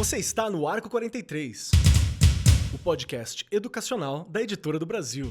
Você está no Arco 43, o podcast educacional da Editora do Brasil.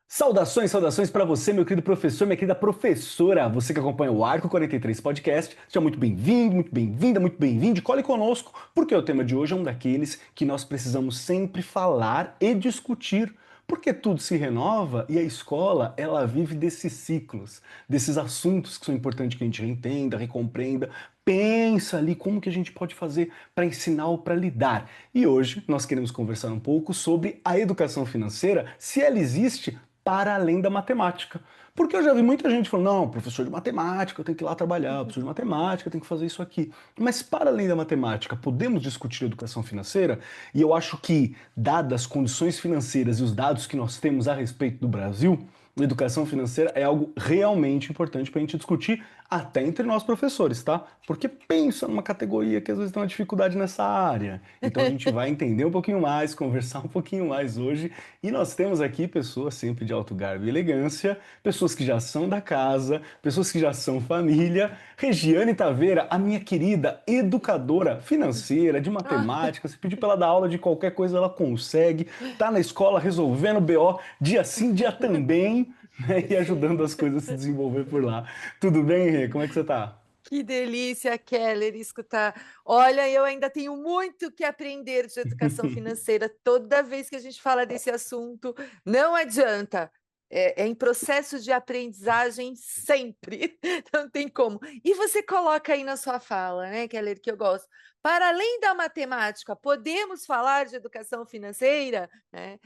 Saudações para você, meu querido professor, minha querida professora, você que acompanha o Arco 43 Podcast, seja muito bem-vindo, muito bem-vinda, muito bem-vindo, cole conosco, porque o tema de hoje é um daqueles que nós precisamos sempre falar e discutir, porque tudo se renova e a escola, ela vive desses ciclos, desses assuntos que são importantes que a gente entenda, recompreenda, pensa ali como que a gente pode fazer para ensinar ou para lidar. E hoje nós queremos conversar um pouco sobre a educação financeira, se ela existe para além da matemática. Porque eu já vi muita gente falando, não, professor de matemática, eu tenho que ir lá trabalhar, professor de matemática, eu tenho que fazer isso aqui. Mas para além da matemática, podemos discutir educação financeira? E eu acho que, dadas as condições financeiras e os dados que nós temos a respeito do Brasil, a educação financeira é algo realmente importante para a gente discutir até entre nós professores, tá? Porque pensa numa categoria que às vezes tem uma dificuldade nessa área. Então a gente vai entender um pouquinho mais, conversar um pouquinho mais hoje. E nós temos aqui pessoas sempre de alto garbo e elegância, pessoas que já são da casa, pessoas que já são família. Regiane Taveira, a minha querida educadora financeira, de matemática, se pedir para ela dar aula de qualquer coisa, ela consegue. Tá na escola resolvendo BO, dia sim, dia também, né? E ajudando as coisas a se desenvolver por lá. Tudo bem, Rê? Como é que você tá? Que delícia, Keller, escutar. Olha, eu ainda tenho muito que aprender de educação financeira. Toda vez que a gente fala desse assunto, não adianta. É em processo de aprendizagem sempre. Não tem como. E você coloca aí na sua fala, né, Keller, que eu gosto. Para além da matemática, podemos falar de educação financeira, né?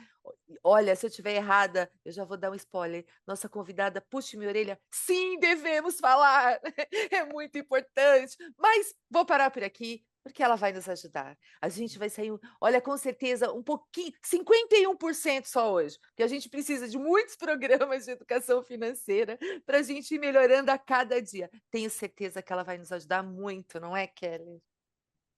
Olha, se eu estiver errada, eu já vou dar um spoiler. Nossa convidada, puxe minha orelha. Sim, devemos falar. É muito importante. Mas vou parar por aqui, porque ela vai nos ajudar. A gente vai sair, olha, com certeza, um pouquinho, 51% só hoje, porque a gente precisa de muitos programas de educação financeira para a gente ir melhorando a cada dia. Tenho certeza que ela vai nos ajudar muito, não é, Kelly?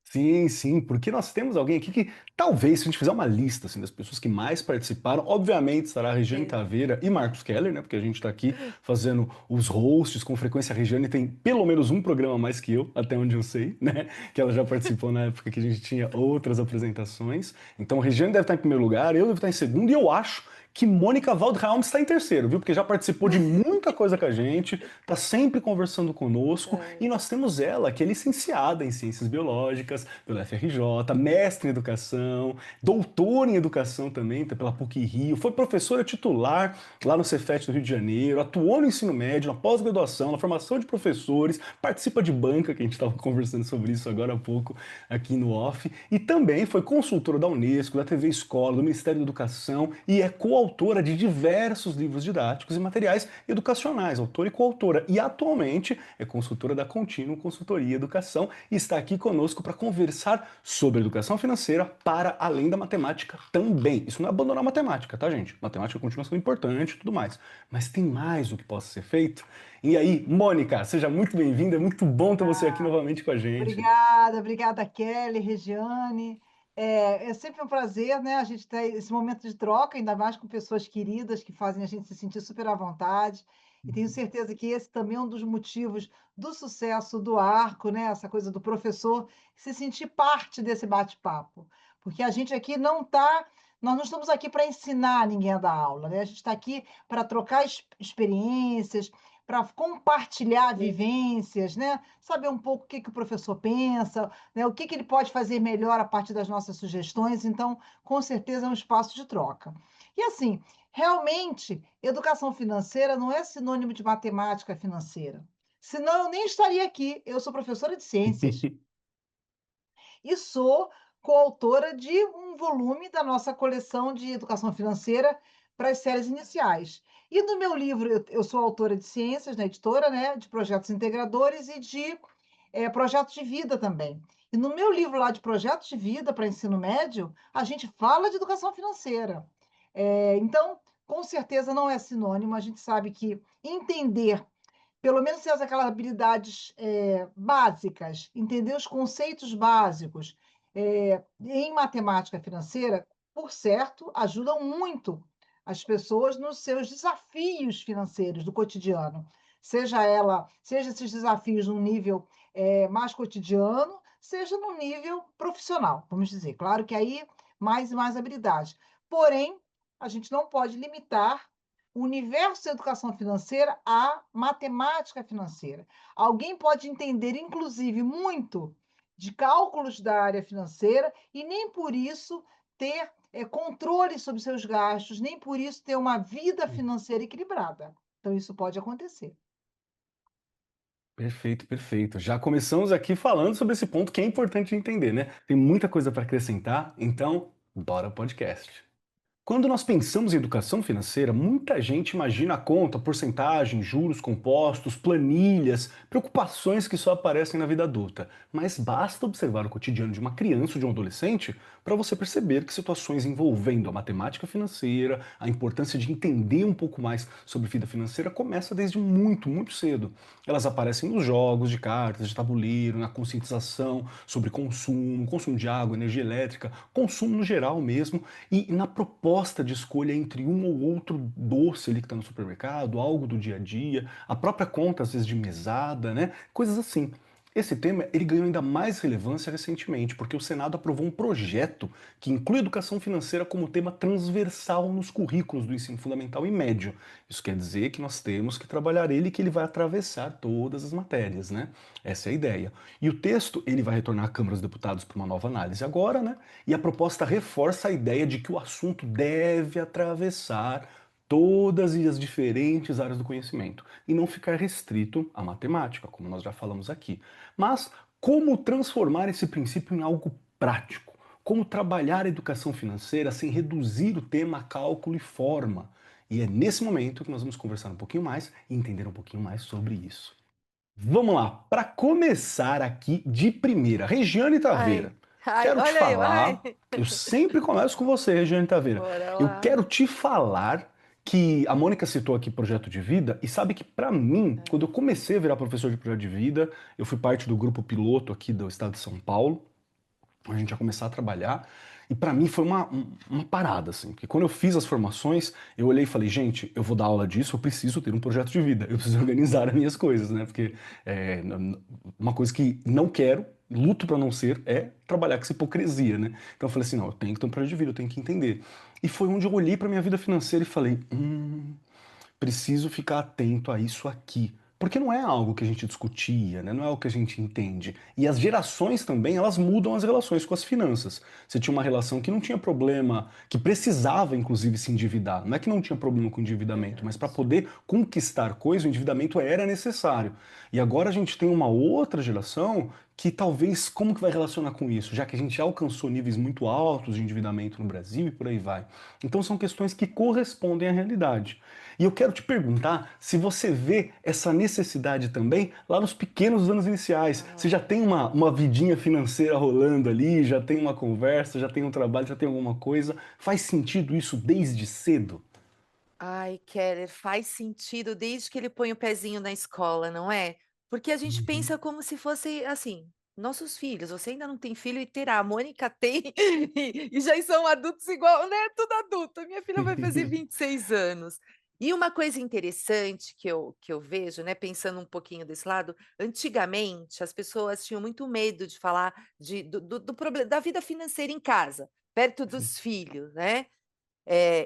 Sim, sim, porque nós temos alguém aqui que talvez, se a gente fizer uma lista assim, das pessoas que mais participaram, obviamente estará a Regiane É. Taveira e Marcos Keller, né? Porque a gente está aqui fazendo os hosts com frequência. A Regiane tem pelo menos um programa a mais que eu, até onde eu sei, né? Que ela já participou na época que a gente tinha outras apresentações. Então a Regiane deve estar em primeiro lugar, eu devo estar em segundo, e eu acho que Mônica Waldraum está em terceiro, viu? Porque já participou de muita coisa com a gente, está sempre conversando conosco, e nós temos ela, que é licenciada em Ciências Biológicas pela FRJ, mestre em Educação, doutora em Educação também pela PUC-Rio, foi professora titular lá no Cefet do Rio de Janeiro, atuou no ensino médio, na pós-graduação, na formação de professores, participa de banca, que a gente estava conversando sobre isso agora há pouco aqui no off, e também foi consultora da Unesco, da TV Escola, do Ministério da Educação, e é coautora de diversos livros didáticos e materiais educacionais, autora e coautora. E atualmente é consultora da Contínuo Consultoria Educação e está aqui conosco para conversar sobre educação financeira para além da matemática também. Isso não é abandonar a matemática, tá, gente? Matemática continua sendo importante e tudo mais. Mas tem mais o que possa ser feito. E aí, Mônica, seja muito bem-vinda, é muito bom ter você aqui novamente com a gente. Obrigada, Kelly, Regiane. É sempre um prazer, né, a gente ter esse momento de troca, ainda mais com pessoas queridas que fazem a gente se sentir super à vontade. E tenho certeza que esse também é um dos motivos do sucesso do Arco, né, essa coisa do professor se sentir parte desse bate-papo. Porque a gente aqui nós não estamos aqui para ensinar ninguém a dar aula, né? A gente está aqui para trocar experiências, para compartilhar vivências, né? Saber um pouco o que que o professor pensa, né? O que que ele pode fazer melhor a partir das nossas sugestões. Então, com certeza é um espaço de troca. E assim, realmente, educação financeira não é sinônimo de matemática financeira. Senão eu nem estaria aqui. Eu sou professora de ciências e sou coautora de um volume da nossa coleção de educação financeira para as séries iniciais. E no meu livro, eu sou autora de ciências, na editora, né, de projetos integradores e de projetos de vida também. E no meu livro lá de projetos de vida para ensino médio, a gente fala de educação financeira. Então, com certeza não é sinônimo, a gente sabe que entender pelo menos ter aquelas habilidades básicas, entender os conceitos básicos em matemática financeira, por certo, ajudam muito as pessoas nos seus desafios financeiros do cotidiano. Seja esses desafios num nível mais cotidiano, seja no nível profissional, vamos dizer. Claro que aí mais e mais habilidade. Porém, a gente não pode limitar o universo da educação financeira à matemática financeira. Alguém pode entender, inclusive, muito de cálculos da área financeira e nem por isso ter controle sobre seus gastos, nem por isso ter uma vida financeira equilibrada. Então, isso pode acontecer. Perfeito, perfeito. Já começamos aqui falando sobre esse ponto que é importante entender, né? Tem muita coisa para acrescentar, então bora ao podcast. Quando nós pensamos em educação financeira, muita gente imagina a conta, porcentagem, juros compostos, planilhas, preocupações que só aparecem na vida adulta. Mas basta observar o cotidiano de uma criança ou de um adolescente para você perceber que situações envolvendo a matemática financeira, a importância de entender um pouco mais sobre vida financeira começa desde muito, muito cedo. Elas aparecem nos jogos de cartas, de tabuleiro, na conscientização sobre consumo, consumo de água, energia elétrica, consumo no geral mesmo, e na proposta de escolha entre um ou outro doce ali que está no supermercado, algo do dia a dia, a própria conta às vezes de mesada, né? Coisas assim. Esse tema ele ganhou ainda mais relevância recentemente, porque o Senado aprovou um projeto que inclui educação financeira como tema transversal nos currículos do ensino fundamental e médio. Isso quer dizer que nós temos que trabalhar ele e que ele vai atravessar todas as matérias, né? Essa é a ideia. E o texto ele vai retornar à Câmara dos Deputados para uma nova análise agora, né? E a proposta reforça a ideia de que o assunto deve atravessar todas as diferentes áreas do conhecimento e não ficar restrito à matemática, como nós já falamos aqui. Mas como transformar esse princípio em algo prático? Como trabalhar a educação financeira sem reduzir o tema a cálculo e forma? E é nesse momento que nós vamos conversar um pouquinho mais e entender um pouquinho mais sobre isso. Vamos lá, para começar aqui de primeira, Regiane Taveira, Ai, ai, quero te olha eu, ai. falar, eu sempre começo com você, Regiane Taveira, Bora eu lá. quero te falar que a Mônica citou aqui projeto de vida e sabe que para mim, quando eu comecei a virar professor de projeto de vida, eu fui parte do grupo piloto aqui do estado de São Paulo, a gente ia começar a trabalhar. E para mim foi uma parada, assim, porque quando eu fiz as formações, eu olhei e falei, gente, eu vou dar aula disso, eu preciso ter um projeto de vida, eu preciso organizar as minhas coisas, né? Porque uma coisa que não quero, luto para não ser, é trabalhar com essa hipocrisia, né? Então eu falei assim, não, eu tenho que ter um projeto de vida, eu tenho que entender. E foi onde eu olhei para minha vida financeira e falei, preciso ficar atento a isso aqui. Porque não é algo que a gente discutia, né? Não é algo que a gente entende. E as gerações também, elas mudam as relações com as finanças. Você tinha uma relação que não tinha problema, que precisava, inclusive, se endividar. Não é que não tinha problema com endividamento, mas para Verdade. poder conquistar coisas, o endividamento era necessário. E agora a gente tem uma outra geração que talvez, como que vai relacionar com isso? Já que a gente já alcançou níveis muito altos de endividamento no Brasil e por aí vai. Então são questões que correspondem à realidade. E eu quero te perguntar se você vê essa necessidade também lá nos pequenos anos iniciais. Você já tem uma vidinha financeira rolando ali, já tem uma conversa, já tem um trabalho, já tem alguma coisa. Faz sentido isso desde cedo? Ai, Keller, faz sentido desde que ele põe o pezinho na escola, não é? Porque a gente Uhum. pensa como se fosse assim, nossos filhos. Você ainda não tem filho e terá. A Mônica tem e já são adultos igual, né? Tudo adulto. A minha filha vai fazer 26 anos. E uma coisa interessante que eu vejo, né, pensando um pouquinho desse lado, antigamente as pessoas tinham muito medo de falar do problema da vida financeira em casa, perto dos filhos, né?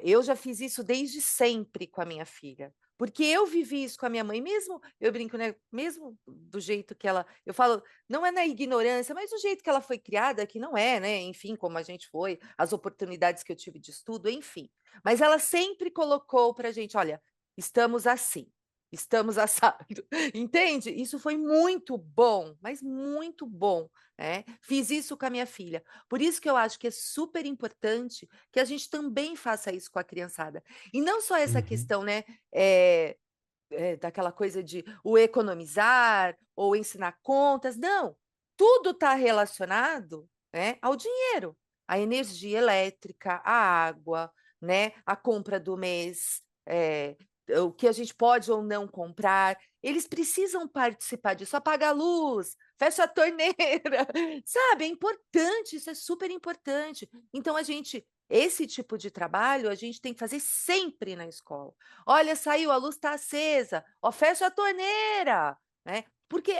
Eu já fiz isso desde sempre com a minha filha, porque eu vivi isso com a minha mãe, mesmo eu brinco, né, mesmo do jeito que ela eu falo, não é na ignorância, mas do jeito que ela foi criada, que não é, né, enfim, como a gente foi, as oportunidades que eu tive de estudo, enfim. Mas ela sempre colocou pra gente: "Olha, estamos assim, estamos assado", entende? Isso foi muito bom, mas muito bom, né. Fiz isso com a minha filha. Por isso que eu acho que é super importante que a gente também faça isso com a criançada. E não só essa Uhum. questão, né, daquela coisa de o economizar ou ensinar contas, não, tudo está relacionado, né, ao dinheiro, à energia elétrica, à água, né, a compra do mês, o que a gente pode ou não comprar, eles precisam participar disso, apaga a luz, fecha a torneira, sabe, é importante, isso é super importante. Então a gente esse tipo de trabalho a gente tem que fazer sempre na escola. Olha, saiu, a luz está acesa, ó, fecha a torneira, né? Porque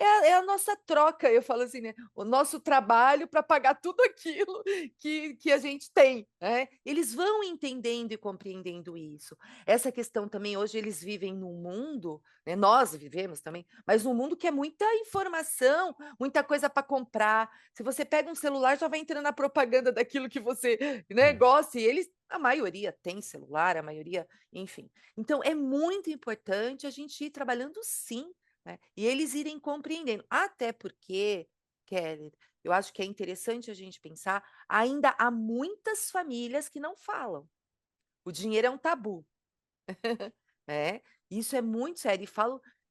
é a nossa troca, eu falo assim, né? O nosso trabalho para pagar tudo aquilo que a gente tem, né? Eles vão entendendo e compreendendo isso. Essa questão também, hoje eles vivem num mundo, né? Nós vivemos também, mas num mundo que é muita informação, muita coisa para comprar. Se você pega um celular, já vai entrando na propaganda daquilo que você, né, gosta, e eles, a maioria tem celular, a maioria, enfim. Então, é muito importante a gente ir trabalhando sim, né? E eles irem compreendendo. Até porque, Kelly, eu acho que é interessante a gente pensar, ainda há muitas famílias que não falam. O dinheiro é um tabu, né? Isso é muito sério.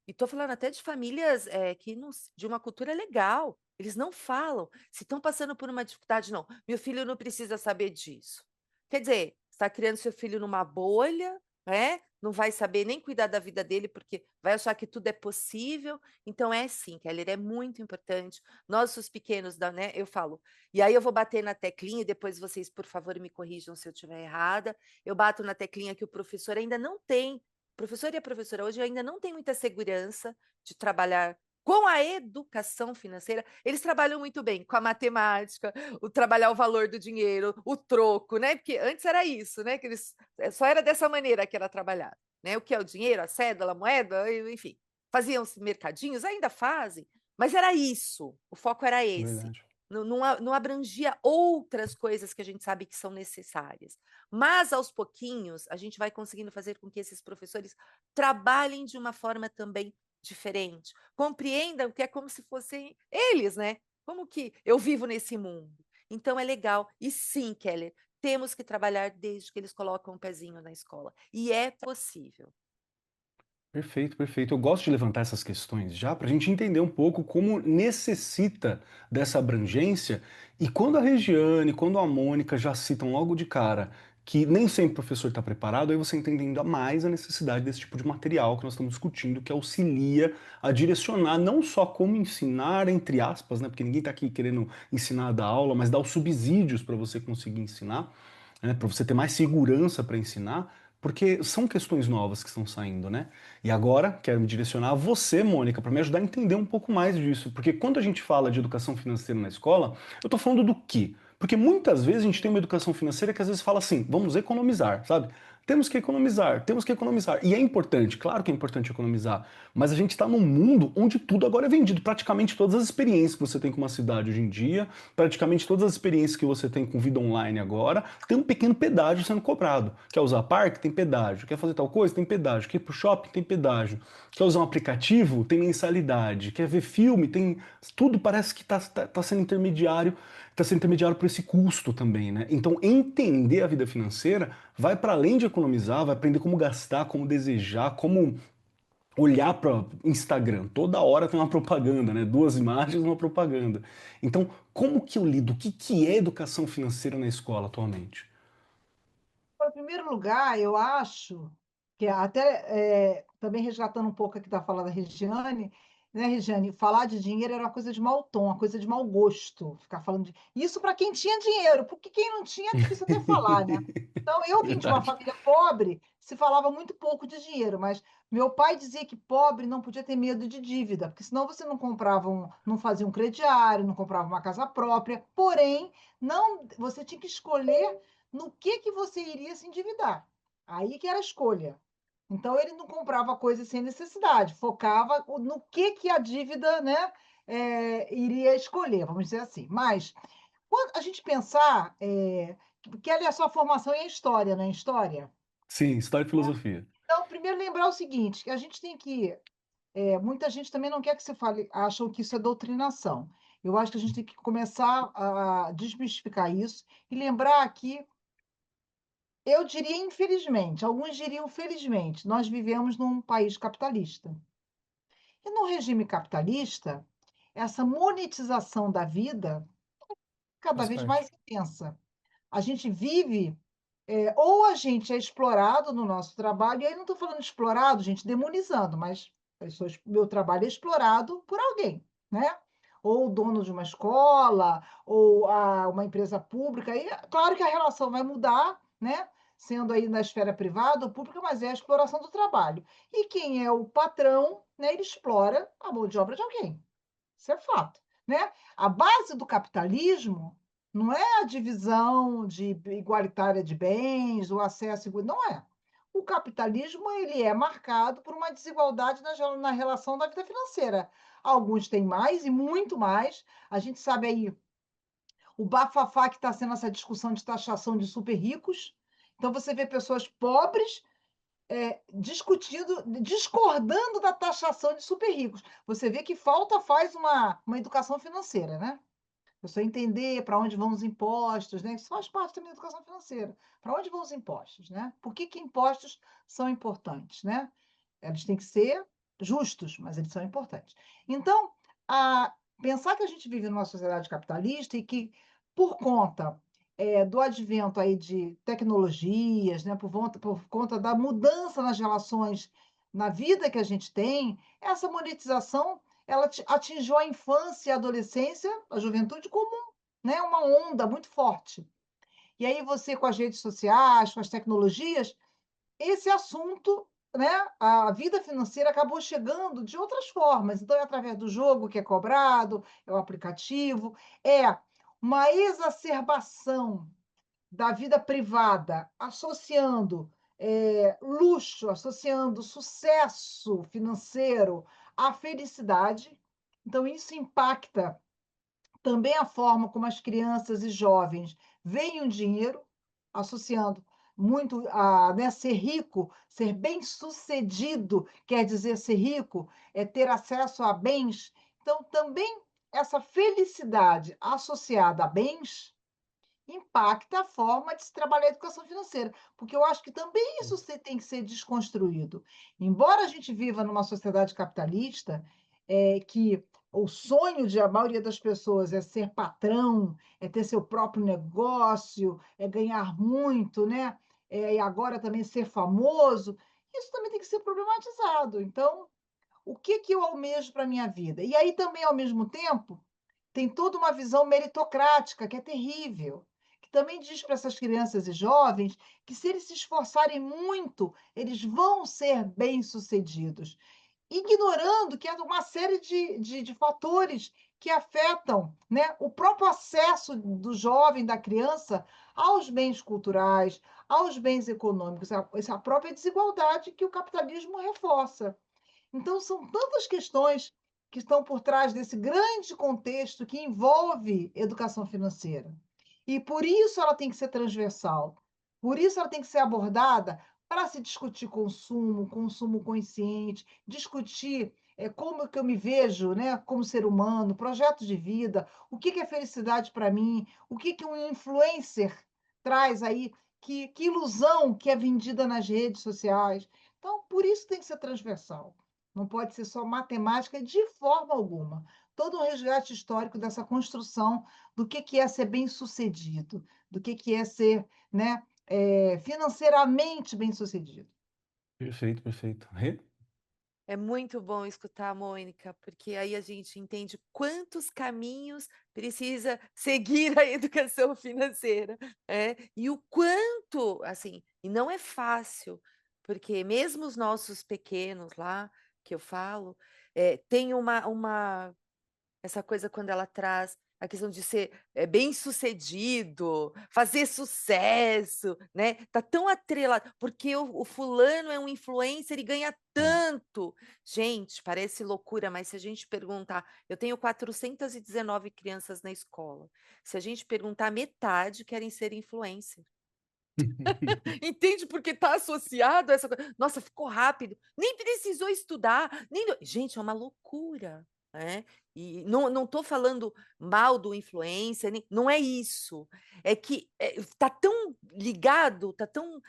E estou falando até de famílias que não, de uma cultura legal. Eles não falam. Se estão passando por uma dificuldade, não. Meu filho não precisa saber disso. Quer dizer, está criando seu filho numa bolha, né? Não vai saber nem cuidar da vida dele, porque vai achar que tudo é possível. Então, é sim, Keller, é muito importante. Nós, os pequenos, né? Eu falo. E aí eu vou bater na teclinha, e depois vocês, por favor, me corrijam se eu estiver errada. Eu bato na teclinha que o professor ainda não tem. O professor e a professora hoje ainda não tem muita segurança de trabalhar com a educação financeira. Eles trabalham muito bem com a matemática, o trabalhar o valor do dinheiro, o troco, né? Porque antes era isso, né? Que eles só era dessa maneira que era trabalhado, né? O que é o dinheiro, a cédula, a moeda, enfim. Faziam mercadinhos, ainda fazem, mas era isso. O foco era esse. Verdade. Não abrangia outras coisas que a gente sabe que são necessárias. Mas, aos pouquinhos, a gente vai conseguindo fazer com que esses professores trabalhem de uma forma também diferente. Compreendam que é como se fossem eles, né? Como que eu vivo nesse mundo? Então, é legal. E sim, Keller, temos que trabalhar desde que eles colocam um pezinho na escola. E é possível. Perfeito, perfeito. Eu gosto de levantar essas questões já para a gente entender um pouco como necessita dessa abrangência e quando a Regiane, quando a Mônica já citam logo de cara que nem sempre o professor está preparado, aí você entende ainda mais a necessidade desse tipo de material que nós estamos discutindo, que auxilia a direcionar não só como ensinar, entre aspas, né? Porque ninguém está aqui querendo ensinar a dar aula, mas dar os subsídios para você conseguir ensinar, né? Para você ter mais segurança para ensinar. Porque são questões novas que estão saindo, né? E agora quero me direcionar a você, Mônica, para me ajudar a entender um pouco mais disso. Porque quando a gente fala de educação financeira na escola, eu estou falando do quê? Porque muitas vezes a gente tem uma educação financeira que às vezes fala assim, vamos economizar, sabe? Temos que economizar, temos que economizar. E é importante, claro que é importante economizar, mas a gente está num mundo onde tudo agora é vendido. Praticamente todas as experiências que você tem com uma cidade hoje em dia, praticamente todas as experiências que você tem com vida online agora, tem um pequeno pedágio sendo cobrado. Quer usar parque? Tem pedágio. Quer fazer tal coisa? Tem pedágio. Quer ir pro shopping? Tem pedágio. Quer usar um aplicativo? Tem mensalidade. Quer ver filme? Tem. Tudo parece que tá sendo intermediário. Está sendo intermediário por esse custo também, né? Então, entender a vida financeira vai para além de economizar, vai aprender como gastar, como desejar, como olhar para Instagram. Toda hora tem uma propaganda, né? Duas imagens, uma propaganda. Então, como que eu lido? O que que é educação financeira na escola atualmente? Em primeiro lugar, eu acho que até também resgatando um pouco aqui da fala da Regiane, né, Regiane, falar de dinheiro era uma coisa de mau tom, uma coisa de mau gosto, ficar falando de isso para quem tinha dinheiro, porque quem não tinha é difícil até falar, né? Então, eu vim de uma Verdade. família pobre, se falava muito pouco de dinheiro, mas meu pai dizia que pobre não podia ter medo de dívida, porque senão você não comprava não fazia um crediário, não comprava uma casa própria. Porém, não, você tinha que escolher no que você iria se endividar. Aí que era a escolha. Então, ele não comprava coisas sem necessidade, focava no que a dívida, né, iria escolher, vamos dizer assim. Mas, quando a gente pensar, que ali a sua formação é em história, não é em história? Sim, história e filosofia. Então, primeiro lembrar o seguinte, que a gente tem que... muita gente também não quer que você fale, acham que isso é doutrinação. Eu acho que a gente tem que começar a desmistificar isso e lembrar que eu diria infelizmente, alguns diriam felizmente, nós vivemos num país capitalista. E no regime capitalista, essa monetização da vida é cada Faz vez parte. mais intensa. A gente vive, ou a gente é explorado no nosso trabalho, e aí não estou falando explorado, gente, demonizando, mas meu trabalho é explorado por alguém, né? ou o dono de uma escola, ou uma empresa pública. E claro que a relação vai mudar, né? Sendo aí na esfera privada ou pública, mas é a exploração do trabalho. E quem é o patrão, né, ele explora a mão de obra de alguém. Isso é fato, né? A base do capitalismo não é a divisão igualitária de bens, o acesso, não é. O capitalismo ele é marcado por uma desigualdade na relação da vida financeira. Alguns têm mais e muito mais. A gente sabe aí o bafafá que está sendo essa discussão de taxação de super ricos. Então você vê pessoas pobres discutindo, discordando da taxação de super ricos. Você vê que falta faz uma educação financeira, né? A pessoa entender para onde vão os impostos, né? Isso faz parte também da educação financeira. Para onde vão os impostos, né? Por que que impostos são importantes, né? Eles têm que ser justos, mas eles são importantes. Então, pensar que a gente vive numa sociedade capitalista e que, por conta do advento aí de tecnologias, né, por conta da mudança nas relações, na vida que a gente tem, essa monetização ela atingiu a infância e a adolescência, a juventude, como né, uma onda muito forte. E aí você, com as redes sociais, com as tecnologias, esse assunto, né, a vida financeira acabou chegando de outras formas. Então, é através do jogo que é cobrado, é o aplicativo, é uma exacerbação da vida privada, associando luxo, associando sucesso financeiro à felicidade. Então, isso impacta também a forma como as crianças e jovens veem o dinheiro, associando muito a né, ser rico, ser bem-sucedido, quer dizer ser rico, é ter acesso a bens. Então, também essa felicidade associada a bens impacta a forma de se trabalhar a educação financeira, porque eu acho que também isso tem que ser desconstruído. Embora a gente viva numa sociedade capitalista, que o sonho de a maioria das pessoas é ser patrão, é ter seu próprio negócio, é ganhar muito, né? E agora também ser famoso, isso também tem que ser problematizado. Então, o que que eu almejo para a minha vida? E aí também, ao mesmo tempo, tem toda uma visão meritocrática, que é terrível, que também diz para essas crianças e jovens que, se eles se esforçarem muito, eles vão ser bem-sucedidos, ignorando que há uma série de fatores que afetam né, o próprio acesso do jovem, da criança, aos bens culturais, aos bens econômicos, essa própria desigualdade que o capitalismo reforça. Então, são tantas questões que estão por trás desse grande contexto que envolve educação financeira. E por isso ela tem que ser transversal, por isso ela tem que ser abordada para se discutir consumo, consumo consciente, discutir como que eu me vejo né, como ser humano, projetos de vida, o que que é felicidade para mim, o que que um influencer traz aí, que ilusão que é vendida nas redes sociais. Então, por isso tem que ser transversal. Não pode ser só matemática de forma alguma. Todo um resgate histórico dessa construção do que é ser bem-sucedido, do que é ser né, financeiramente bem-sucedido. Perfeito, perfeito. Rê? É muito bom escutar a Mônica, porque aí a gente entende quantos caminhos precisa seguir a educação financeira, e o quanto, assim, e não é fácil, porque mesmo os nossos pequenos lá, que eu falo, tem essa coisa quando ela traz a questão de ser bem-sucedido, fazer sucesso, né? Tá tão atrelado, porque o fulano é um influencer e ganha tanto. Gente, parece loucura, mas se a gente perguntar, eu tenho 419 crianças na escola. Se a gente perguntar, metade querem ser influencer. Entende? Porque está associado a essa coisa. Nossa, ficou rápido. Nem precisou estudar. Gente, é uma loucura. Né? E não estou falando mal do influencer, não é isso. É que está tão ligado, está tão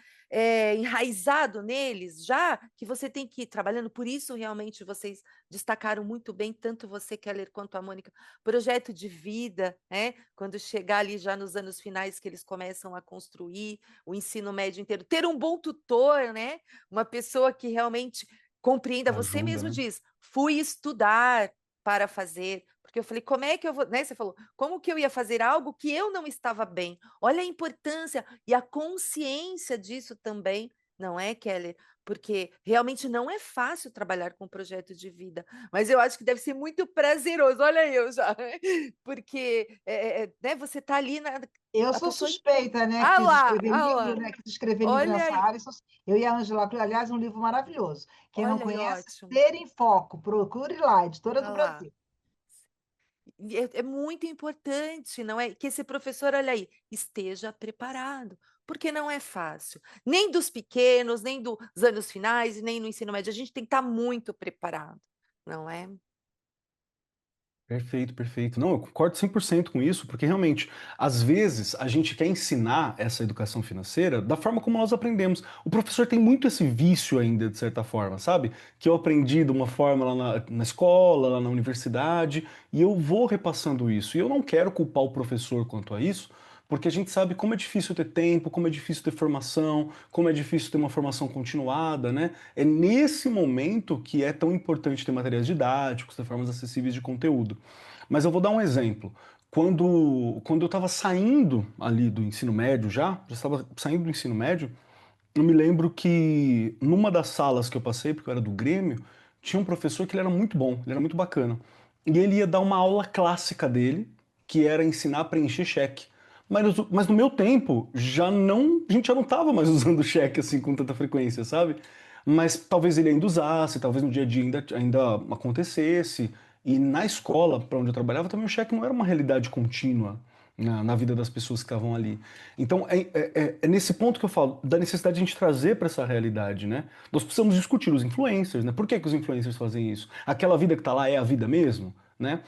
enraizado neles já que você tem que ir trabalhando. Por isso, realmente, vocês destacaram muito bem, tanto você, Keller, quanto a Mônica, projeto de vida, né? Quando chegar ali já nos anos finais que eles começam a construir o ensino médio inteiro, ter um bom tutor, né? Uma pessoa que realmente compreenda. Você Ajuda, mesmo né? diz, fui estudar para fazer, porque eu falei: "Como é que eu vou", né, você falou: "Como que eu ia fazer algo que eu não estava bem?". Olha a importância e a consciência disso também, não é, Keller? Porque realmente não é fácil trabalhar com projeto de vida, mas eu acho que deve ser muito prazeroso. Olha eu já, porque, né, você está ali na Eu a sou pessoa suspeita, né, que quis escrever ah livro, lá, né, quis escrever livro olha nessa aí, área, eu e a Ângela, aliás, um livro maravilhoso. Quem não olha aí, conhece, ótimo. Ser em Foco, procure lá, Editora Ah do lá. Brasil. E é muito importante, não é, que esse professor, olha aí, esteja preparado, porque não é fácil, nem dos pequenos, nem dos anos finais e nem no ensino médio, a gente tem que estar muito preparado, não é? Perfeito, perfeito. Não, eu concordo 100% com isso, porque realmente, às vezes, a gente quer ensinar essa educação financeira da forma como nós aprendemos. O professor tem muito esse vício ainda, de certa forma, sabe? Que eu aprendi de uma forma lá na escola, lá na universidade, e eu vou repassando isso. E eu não quero culpar o professor quanto a isso, porque a gente sabe como é difícil ter tempo, como é difícil ter formação, como é difícil ter uma formação continuada, né? É nesse momento que é tão importante ter materiais didáticos, ter formas acessíveis de conteúdo. Mas eu vou dar um exemplo. Quando eu estava saindo ali do ensino médio já estava saindo do ensino médio, eu me lembro que numa das salas que eu passei, porque eu era do Grêmio, tinha um professor que ele era muito bom, ele era muito bacana. E ele ia dar uma aula clássica dele, que era ensinar a preencher cheque. Mas no meu tempo, a gente já não estava mais usando cheque assim com tanta frequência, sabe? Mas talvez ele ainda usasse, talvez no dia a dia ainda acontecesse. E na escola, para onde eu trabalhava, também o cheque não era uma realidade contínua na vida das pessoas que estavam ali. Então, é nesse ponto que eu falo, da necessidade de a gente trazer para essa realidade, né? Nós precisamos discutir os influencers, né? Por que que os influencers fazem isso? Aquela vida que está lá é a vida mesmo, né?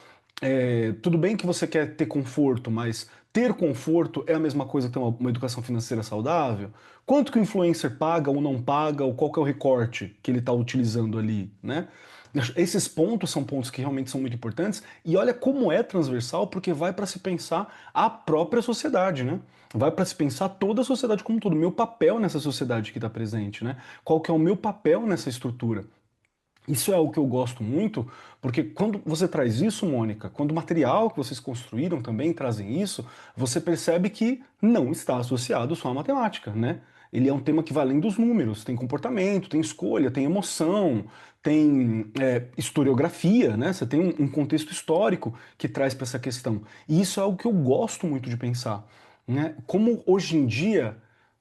Tudo bem que você quer ter conforto, mas ter conforto é a mesma coisa que ter uma educação financeira saudável? Quanto que o influencer paga ou não paga, ou qual que é o recorte que ele está utilizando ali, né? Esses pontos são pontos que realmente são muito importantes e olha como é transversal, porque vai para se pensar a própria sociedade, né? Vai para se pensar toda a sociedade como um todo, meu papel nessa sociedade que está presente, né? Qual que é o meu papel nessa estrutura? Isso é o que eu gosto muito, porque quando você traz isso, Mônica, quando o material que vocês construíram também trazem isso, você percebe que não está associado só à matemática, né? Ele é um tema que vai além dos números, tem comportamento, tem escolha, tem emoção, tem historiografia, né? Você tem um contexto histórico que traz para essa questão. E isso é algo que eu gosto muito de pensar, né? Como hoje em dia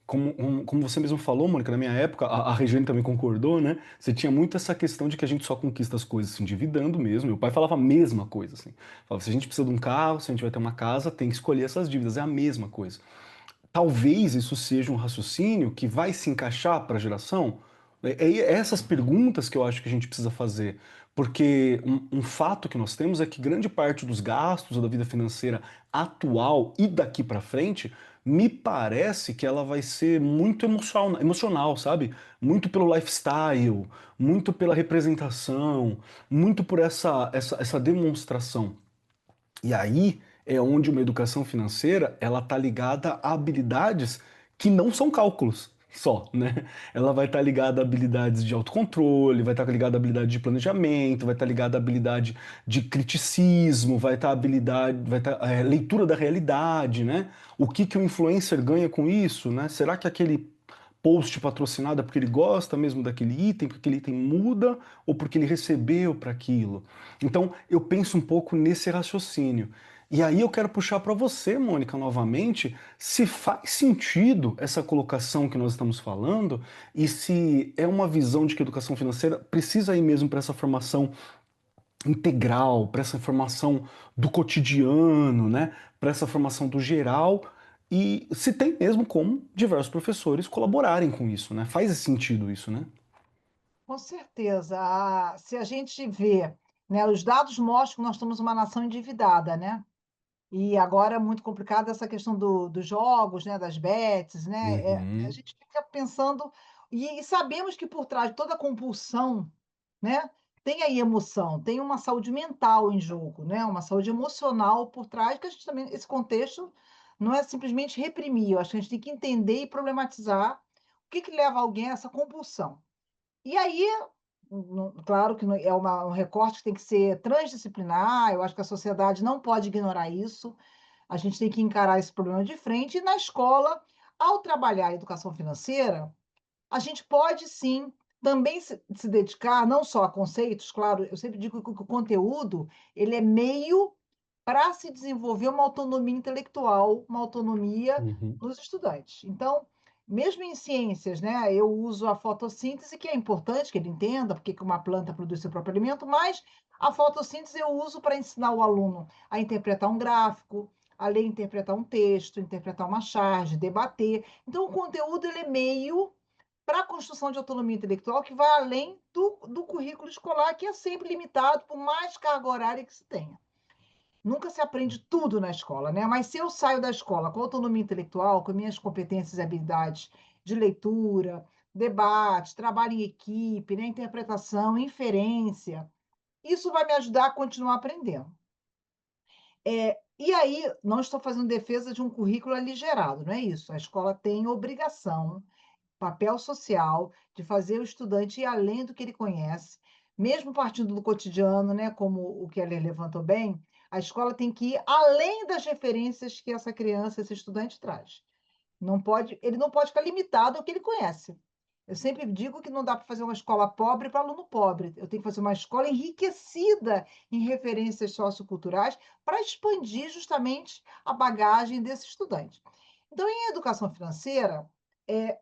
como você mesmo falou, Mônica, na minha época, a Regiane também concordou, né? Você tinha muito essa questão de que a gente só conquista as coisas se endividando mesmo. Meu pai falava a mesma coisa, assim. Falava, se a gente precisa de um carro, se a gente vai ter uma casa, tem que escolher essas dívidas. É a mesma coisa. Talvez isso seja um raciocínio que vai se encaixar para a geração. É essas perguntas que eu acho que a gente precisa fazer. Porque um fato que nós temos é que grande parte dos gastos da vida financeira atual e daqui para frente, me parece que ela vai ser muito emocional, sabe? Muito pelo lifestyle, muito pela representação, muito por essa demonstração. E aí é onde uma educação financeira ela está ligada a habilidades que não são cálculos só, né? Ela vai estar ligada a habilidades de autocontrole, vai estar ligada a habilidade de planejamento, vai estar ligada a habilidade de criticismo, vai estar habilidade, vai estar leitura da realidade, né? O que que o influencer ganha com isso, né? Será que aquele post patrocinado é porque ele gosta mesmo daquele item, porque aquele item muda ou porque ele recebeu para aquilo? Então, eu penso um pouco nesse raciocínio. E aí eu quero puxar para você, Mônica, novamente, se faz sentido essa colocação que nós estamos falando e se é uma visão de que a educação financeira precisa ir mesmo para essa formação integral, para essa formação do cotidiano, né? Para essa formação do geral e se tem mesmo como diversos professores colaborarem com isso, né? Faz sentido isso, né? Com certeza. Se a gente vê, né, os dados mostram que nós estamos uma nação endividada, né? E agora é muito complicado essa questão dos jogos, né, das bets, né? A Uhum. gente fica pensando, e sabemos que por trás de toda compulsão, né, tem aí emoção, tem uma saúde mental em jogo, né? Uma saúde emocional por trás, que a gente também, esse contexto não é simplesmente reprimir, eu acho que a gente tem que entender e problematizar o que que leva alguém a essa compulsão. E aí claro que é um recorte que tem que ser transdisciplinar, eu acho que a sociedade não pode ignorar isso, a gente tem que encarar esse problema de frente, e na escola, ao trabalhar a educação financeira, a gente pode sim também se dedicar não só a conceitos, claro, eu sempre digo que o conteúdo, ele é meio para se desenvolver uma autonomia intelectual, uma autonomia Uhum. nos estudantes. Então, mesmo em ciências, né, eu uso a fotossíntese, que é importante que ele entenda porque que uma planta produz seu próprio alimento, mas a fotossíntese eu uso para ensinar o aluno a interpretar um gráfico, a ler, interpretar um texto, interpretar uma charge, debater. Então, o conteúdo ele é meio para a construção de autonomia intelectual que vai além do currículo escolar, que é sempre limitado, por mais carga horária que se tenha. Nunca se aprende tudo na escola, né? Mas se eu saio da escola com autonomia intelectual, com minhas competências e habilidades de leitura, debate, trabalho em equipe, né? Interpretação, inferência, isso vai me ajudar a continuar aprendendo. E aí, não estou fazendo defesa de um currículo aligerado, não é isso. A escola tem obrigação, papel social, de fazer o estudante ir além do que ele conhece, mesmo partindo do cotidiano, né, como o Keller levantou bem, a escola tem que ir além das referências que essa criança, esse estudante traz. Ele não pode ficar limitado ao que ele conhece. Eu sempre digo que não dá para fazer uma escola pobre para aluno pobre. Eu tenho que fazer uma escola enriquecida em referências socioculturais para expandir justamente a bagagem desse estudante. Então, em educação financeira,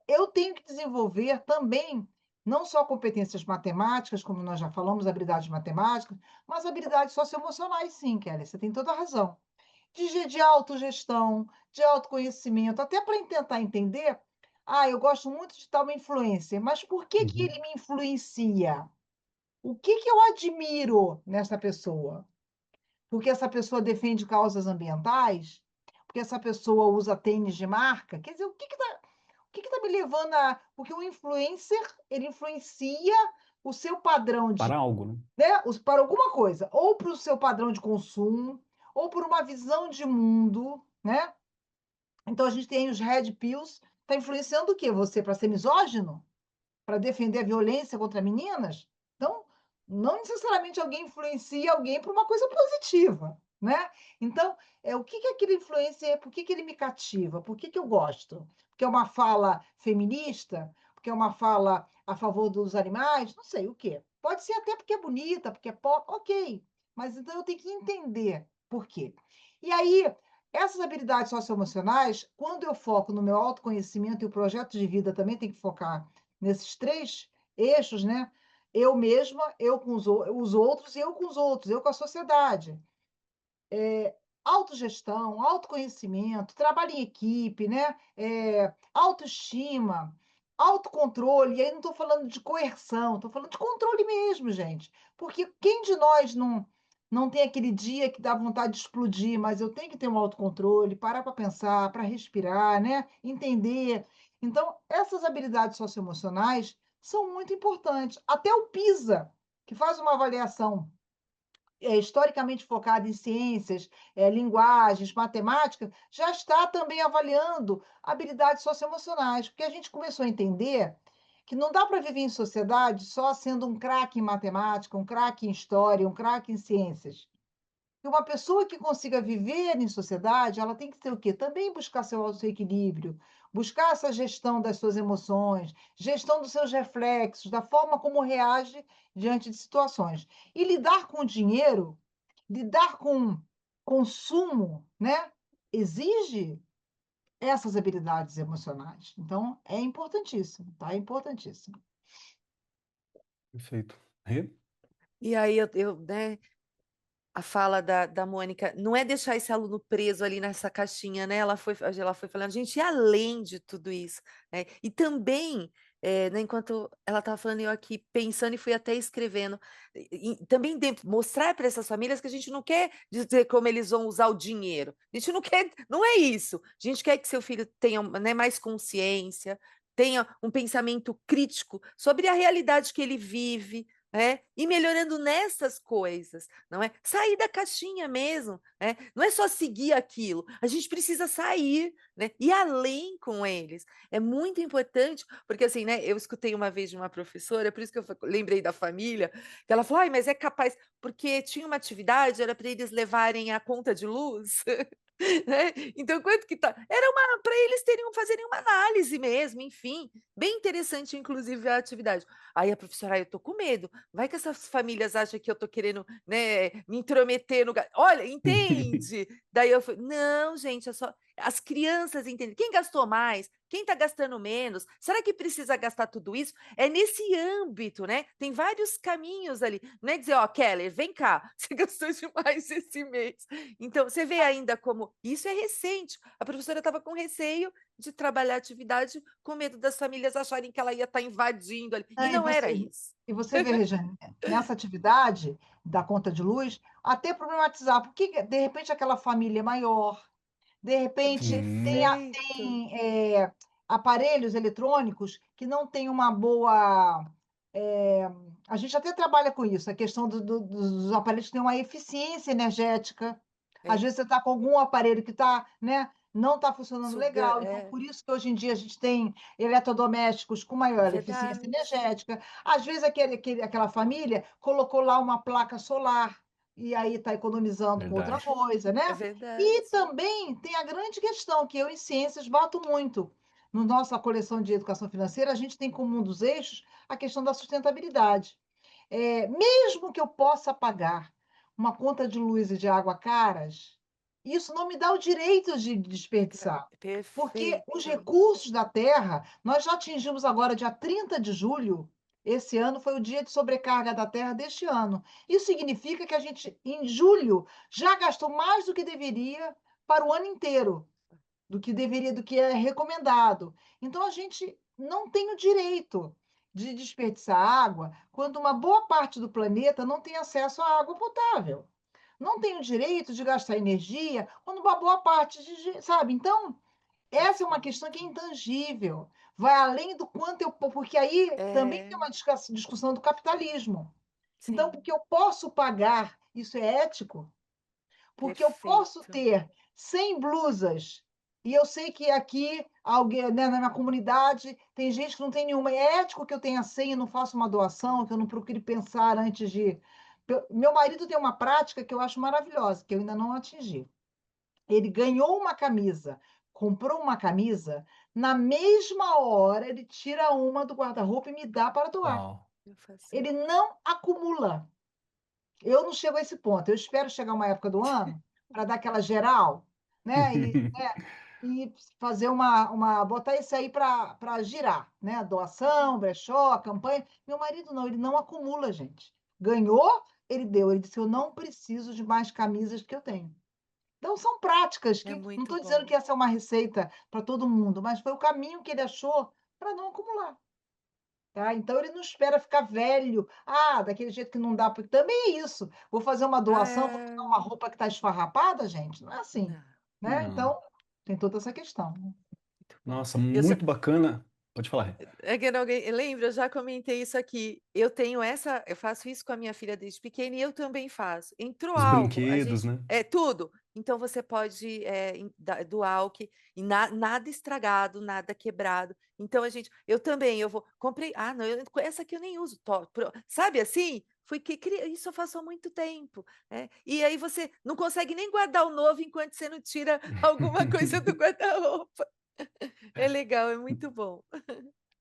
eu tenho que desenvolver também não só competências matemáticas, como nós já falamos, habilidades matemáticas, mas habilidades socioemocionais, sim, Kelly, você tem toda a razão. De autogestão, de autoconhecimento, até para tentar entender. Ah, eu gosto muito de tal influencer, mas por que que Uhum. ele me influencia? O que que eu admiro nessa pessoa? Porque essa pessoa defende causas ambientais? Porque essa pessoa usa tênis de marca? Quer dizer, o que que tá me levando a. Porque o influencer, ele influencia o seu padrão de, Para algo, né? né, para alguma coisa, ou para o seu padrão de consumo, ou por uma visão de mundo, né? Então a gente tem os red pills, está influenciando o quê? Você para ser misógino? Para defender a violência contra meninas? Então, não necessariamente alguém influencia alguém para uma coisa positiva, né? Então, o que que aquele influência é? Por que que ele me cativa? Por que que eu gosto? Porque é uma fala feminista? Porque é uma fala a favor dos animais? Não sei o quê. Pode ser até porque é bonita, porque é pop, ok. Mas então eu tenho que entender por quê. E aí, essas habilidades socioemocionais, quando eu foco no meu autoconhecimento e o projeto de vida também tem que focar nesses três eixos, né? Eu mesma, eu com os outros e eu com os outros, eu com a sociedade. Autogestão, autoconhecimento, trabalho em equipe, né? Autoestima, autocontrole. E aí não estou falando de coerção, estou falando de controle mesmo, gente. Porque quem de nós não tem aquele dia que dá vontade de explodir, mas eu tenho que ter um autocontrole, parar para pensar, para respirar, né? Entender. Então, essas habilidades socioemocionais são muito importantes. Até o PISA, que faz uma avaliação historicamente focada em ciências, linguagens, matemática, já está também avaliando habilidades socioemocionais, porque a gente começou a entender que não dá para viver em sociedade só sendo um craque em matemática, um craque em história, um craque em ciências. E uma pessoa que consiga viver em sociedade, ela tem que ter o quê? Também buscar seu equilíbrio, buscar essa gestão das suas emoções, gestão dos seus reflexos, da forma como reage diante de situações. E lidar com o dinheiro, lidar com consumo, né? Exige essas habilidades emocionais. Então, é importantíssimo, tá? É importantíssimo. Perfeito. Rê? E aí né, a fala da Mônica, não é deixar esse aluno preso ali nessa caixinha, né? Ela foi falando, gente, e além de tudo isso, né? E também, né, enquanto ela estava falando, eu aqui pensando e fui até escrevendo, também mostrar para essas famílias que a gente não quer dizer como eles vão usar o dinheiro. A gente não quer, não é isso. A gente quer que seu filho tenha, né, mais consciência, tenha um pensamento crítico sobre a realidade que ele vive, E melhorando nessas coisas, não é? Sair da caixinha mesmo, não é só seguir aquilo, a gente precisa sair, né? Ir além com eles. É muito importante, porque assim, né? Eu escutei uma vez de uma professora, por isso que eu lembrei da família, que ela falou, ai, mas é capaz, porque tinha uma atividade, era para eles levarem a conta de luz. Né? Então, quanto que tá? Era uma para eles fazerem uma análise mesmo, enfim, bem interessante, inclusive, a atividade. Aí a professora, eu tô com medo. Vai que essas famílias acham que eu tô querendo, né, me intrometer no. Olha, entende? Daí eu falei, não, gente, é só. As crianças entendem. Quem gastou mais? Quem está gastando menos? Será que precisa gastar tudo isso? É nesse âmbito, né? Tem vários caminhos ali. Não é dizer, ó, Keller, vem cá, você gastou demais esse mês. Então, você vê ainda como isso é recente. A professora estava com receio de trabalhar a atividade com medo das famílias acharem que ela ia estar invadindo ali. E Ah, não era isso. e você vê, Regiane, nessa atividade da conta de luz, até problematizar, porque de repente aquela família é maior, de repente tem, Sim, Perfeito. aparelhos eletrônicos que não têm uma boa. A gente até trabalha com isso, a questão dos aparelhos que têm uma eficiência energética. Às É, vezes você está com algum aparelho que tá, né, não está funcionando suga, legal, então por isso que hoje em dia a gente tem eletrodomésticos com maior eficiência verdade. energética. Às vezes aquela família colocou lá uma placa solar e aí está economizando com outra verdade. coisa, É né? verdade. E também tem a grande questão que eu em ciências bato muito. No nossa coleção de educação financeira, a gente tem como um dos eixos a questão da sustentabilidade. Mesmo que eu possa pagar uma conta de luz e de água caras, isso não me dá o direito de desperdiçar. Porque os Perfeito. recursos da Terra, nós já atingimos agora, dia 30 de julho, esse ano foi o dia de sobrecarga da Terra deste ano. Isso significa que a gente, em julho, já gastou mais do que deveria para o ano inteiro, do que deveria, do que é recomendado. Então a gente não tem o direito de desperdiçar água quando uma boa parte do planeta não tem acesso à água potável. Não tem o direito de gastar energia quando uma boa parte sabe? Então, essa é uma questão que é intangível. Vai além do quanto eu. Porque aí também É, tem uma discussão do capitalismo. Então, sim, porque eu posso pagar, isso é ético? Porque eu posso perfeito. ter 100 blusas e eu sei que aqui alguém, né, na minha comunidade tem gente que não tem nenhuma. É ético que eu tenha 100 e não faça uma doação, que eu não procure pensar antes de. Meu marido tem uma prática que eu acho maravilhosa, que eu ainda não atingi. Ele ganhou uma camisa, comprou uma camisa, na mesma hora ele tira uma do guarda-roupa e me dá para doar. Uau. Eu faço. Ele não acumula. Eu não chego a esse ponto. Eu espero chegar uma época do ano para dar aquela geral, né? E fazer botar isso aí para girar, né? Doação, brechó, campanha. Meu marido não, ele não acumula, gente. Ganhou, ele deu. Ele disse: eu não preciso de mais camisas do que eu tenho. Então, são práticas É que não muito estou dizendo bom. que essa é uma receita para todo mundo, mas foi o caminho que ele achou para não acumular. Tá? Então ele não espera ficar velho. Ah, daquele jeito que não dá, porque também é isso. Vou fazer uma Ah, doação, vou pegar uma roupa que está esfarrapada, gente. Não é assim, não, né? Não. Então, tem toda essa questão, né? muito bom. Nossa, Eu só, muito bacana. Pode falar, Rê. é que alguém lembra, eu já comentei isso aqui. Eu faço isso com a minha filha desde pequena e eu também faço. Entrou Os algo, a brinquedos, gente né? é tudo. Então você pode doar o que e nada estragado, nada quebrado. Então eu também, eu vou comprei. Ah, não, essa aqui eu nem uso. Sabe assim? Isso eu faço há muito tempo, né? E aí você não consegue nem guardar o novo enquanto você não tira alguma coisa do guarda-roupa. É legal, é muito bom.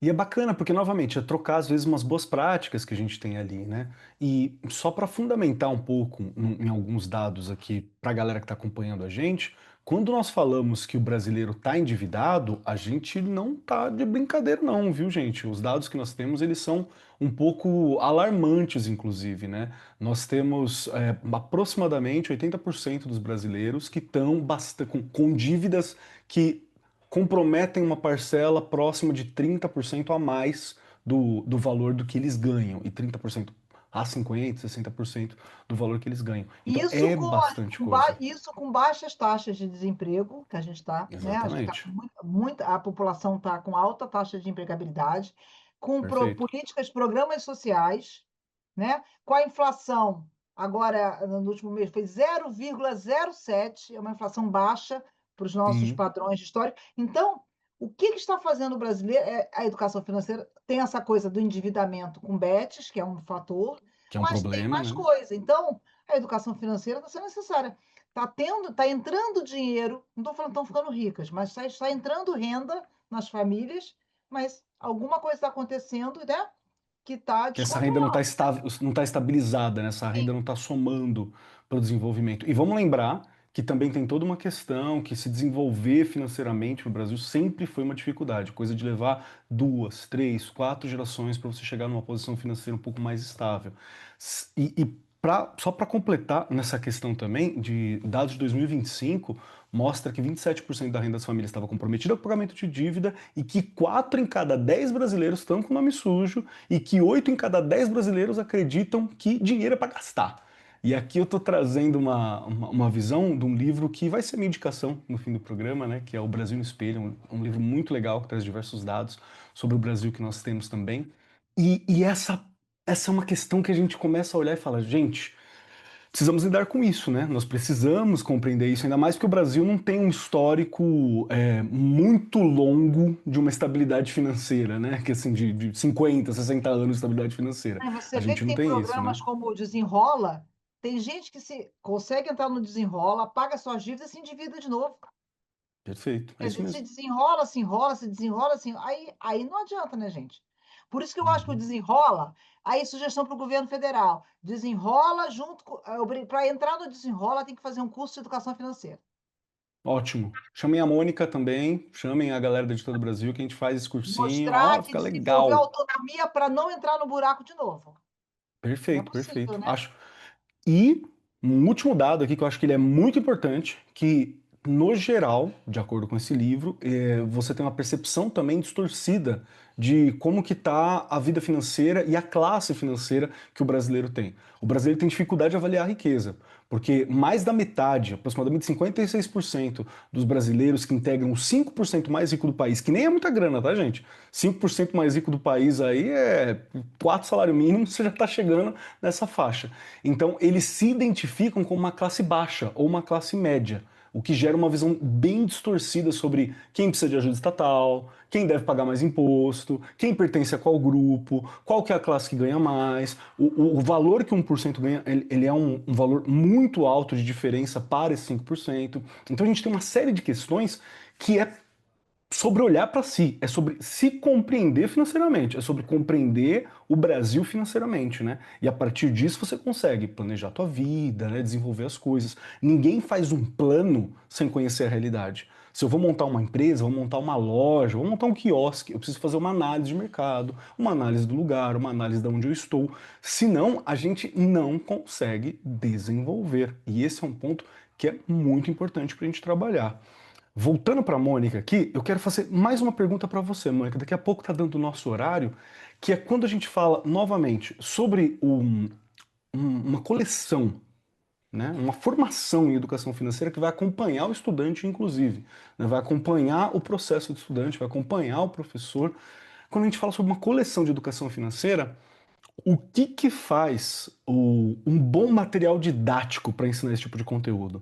E é bacana, porque, novamente, é trocar, às vezes, umas boas práticas que a gente tem ali, né? E só para fundamentar um pouco em alguns dados aqui para a galera que está acompanhando a gente, quando nós falamos que o brasileiro está endividado, a gente não tá de brincadeira, não, viu, gente? Os dados que nós temos, eles são um pouco alarmantes, inclusive, né? Nós temos aproximadamente 80% dos brasileiros que estão com dívidas que comprometem uma parcela próxima de 30% a mais do valor do que eles ganham, e 30% a 50%, 60% do valor que eles ganham. Então Isso é bastante coisa. isso com baixas taxas de desemprego, que a gente está, né? A gente está Exatamente. com a população está com alta taxa de empregabilidade, com Perfeito. políticas, programas sociais, né? Com a inflação, agora, no último mês, foi 0,07, é uma inflação baixa para os nossos Sim, padrões históricos. Então, o que está fazendo o brasileiro? A educação financeira tem essa coisa do endividamento com bets, que é um fator, que é um mas tem problema, mais né? coisa. Então, a educação financeira está sendo necessária. Está entrando dinheiro, não estou falando que estão ficando ricas, mas está entrando renda nas famílias, mas alguma coisa está acontecendo, né? Que está Que essa renda não está descontrolada. não tá estabilizada, né? Essa renda Sim. não está somando para o desenvolvimento. E vamos lembrar que também tem toda uma questão que se desenvolver financeiramente no Brasil sempre foi uma dificuldade, coisa de levar 2, 3, 4 gerações para você chegar numa posição financeira um pouco mais estável. Só para completar nessa questão também, de dados de 2025, mostra que 27% da renda das famílias estava comprometida com o pagamento de dívida e que 4 em cada 10 brasileiros estão com o nome sujo e que 8 em cada 10 brasileiros acreditam que dinheiro é para gastar. E aqui eu estou trazendo uma visão de um livro que vai ser minha indicação no fim do programa, né? Que é O Brasil no Espelho, um livro muito legal que traz diversos dados sobre o Brasil que nós temos também. Essa é uma questão que a gente começa a olhar e fala, gente, precisamos lidar com isso, né? Nós precisamos compreender isso, ainda mais porque o Brasil não tem um histórico muito longo de uma estabilidade financeira, né? Que assim, de 50, 60 anos de estabilidade financeira. Aí A você vê gente que não tem tem isso, né? programas como o Desenrola, tem gente que se consegue entrar no Desenrola, paga suas dívidas e se endivida de novo. Perfeito, é Quer isso dizer, se mesmo. desenrola, se enrola, se desenrola, assim, aí não adianta, né, gente? Por isso que eu acho que o Uhum. desenrola, aí sugestão para o governo federal, desenrola junto com, para entrar no desenrola tem que fazer um curso de educação financeira. Ótimo. Chamem a Mônica também, chamem a galera da Editora do Brasil, que a gente faz esse cursinho, ó, Mostrar que fica desenvolveu legal. autonomia para não entrar no buraco de novo. Não é Perfeito, possível, perfeito. né? Acho. E um último dado aqui que eu acho que ele é muito importante, que no geral, de acordo com esse livro, você tem uma percepção também distorcida de como que está a vida financeira e a classe financeira que o brasileiro tem. O brasileiro tem dificuldade de avaliar a riqueza, porque mais da metade, aproximadamente 56% dos brasileiros que integram os 5% mais rico do país, que nem é muita grana, tá, gente? 5% mais rico do país aí é 4 salários mínimos, você já está chegando nessa faixa. Então, eles se identificam como uma classe baixa ou uma classe média, o que gera uma visão bem distorcida sobre quem precisa de ajuda estatal, quem deve pagar mais imposto, quem pertence a qual grupo, qual que é a classe que ganha mais. O valor que 1% ganha, ele é um valor muito alto de diferença para esse 5%. Então, a gente tem uma série de questões que é sobre olhar para si, é sobre se compreender financeiramente, é sobre compreender o Brasil financeiramente, né? E a partir disso você consegue planejar a tua vida, né? Desenvolver as coisas. Ninguém faz um plano sem conhecer a realidade. Se eu vou montar uma empresa, vou montar uma loja, vou montar um quiosque, eu preciso fazer uma análise de mercado, uma análise do lugar, uma análise de onde eu estou. Senão, a gente não consegue desenvolver. E esse é um ponto que é muito importante para a gente trabalhar. Voltando para a Mônica aqui, eu quero fazer mais uma pergunta para você, Mônica. Daqui a pouco está dando o nosso horário, que é quando a gente fala novamente sobre uma coleção, né, uma formação em educação financeira que vai acompanhar o estudante, inclusive, né, vai acompanhar o processo do estudante, vai acompanhar o professor. Quando a gente fala sobre uma coleção de educação financeira, o que que faz um bom material didático para ensinar esse tipo de conteúdo?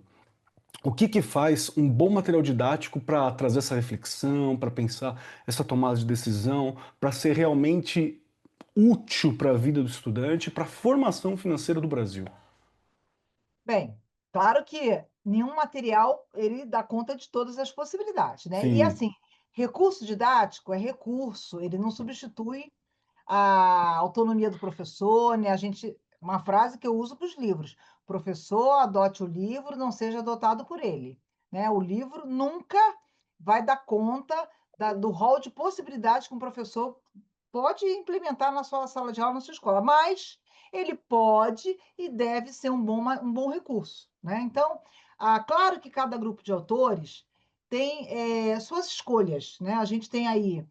O que que faz um bom material didático para trazer essa reflexão, para pensar essa tomada de decisão, para ser realmente útil para a vida do estudante, para a formação financeira do Brasil? Bem, claro que nenhum material ele dá conta de todas as possibilidades, né? E Sim, assim, recurso didático é recurso, ele não substitui a autonomia do professor, né? Uma frase que eu uso para os livros: professor, adote o livro, não seja adotado por ele, né? O livro nunca vai dar conta do rol de possibilidades que um professor pode implementar na sua sala de aula, na sua escola, mas ele pode e deve ser um bom recurso, né? Então, claro que cada grupo de autores tem suas escolhas, né? A gente tem aí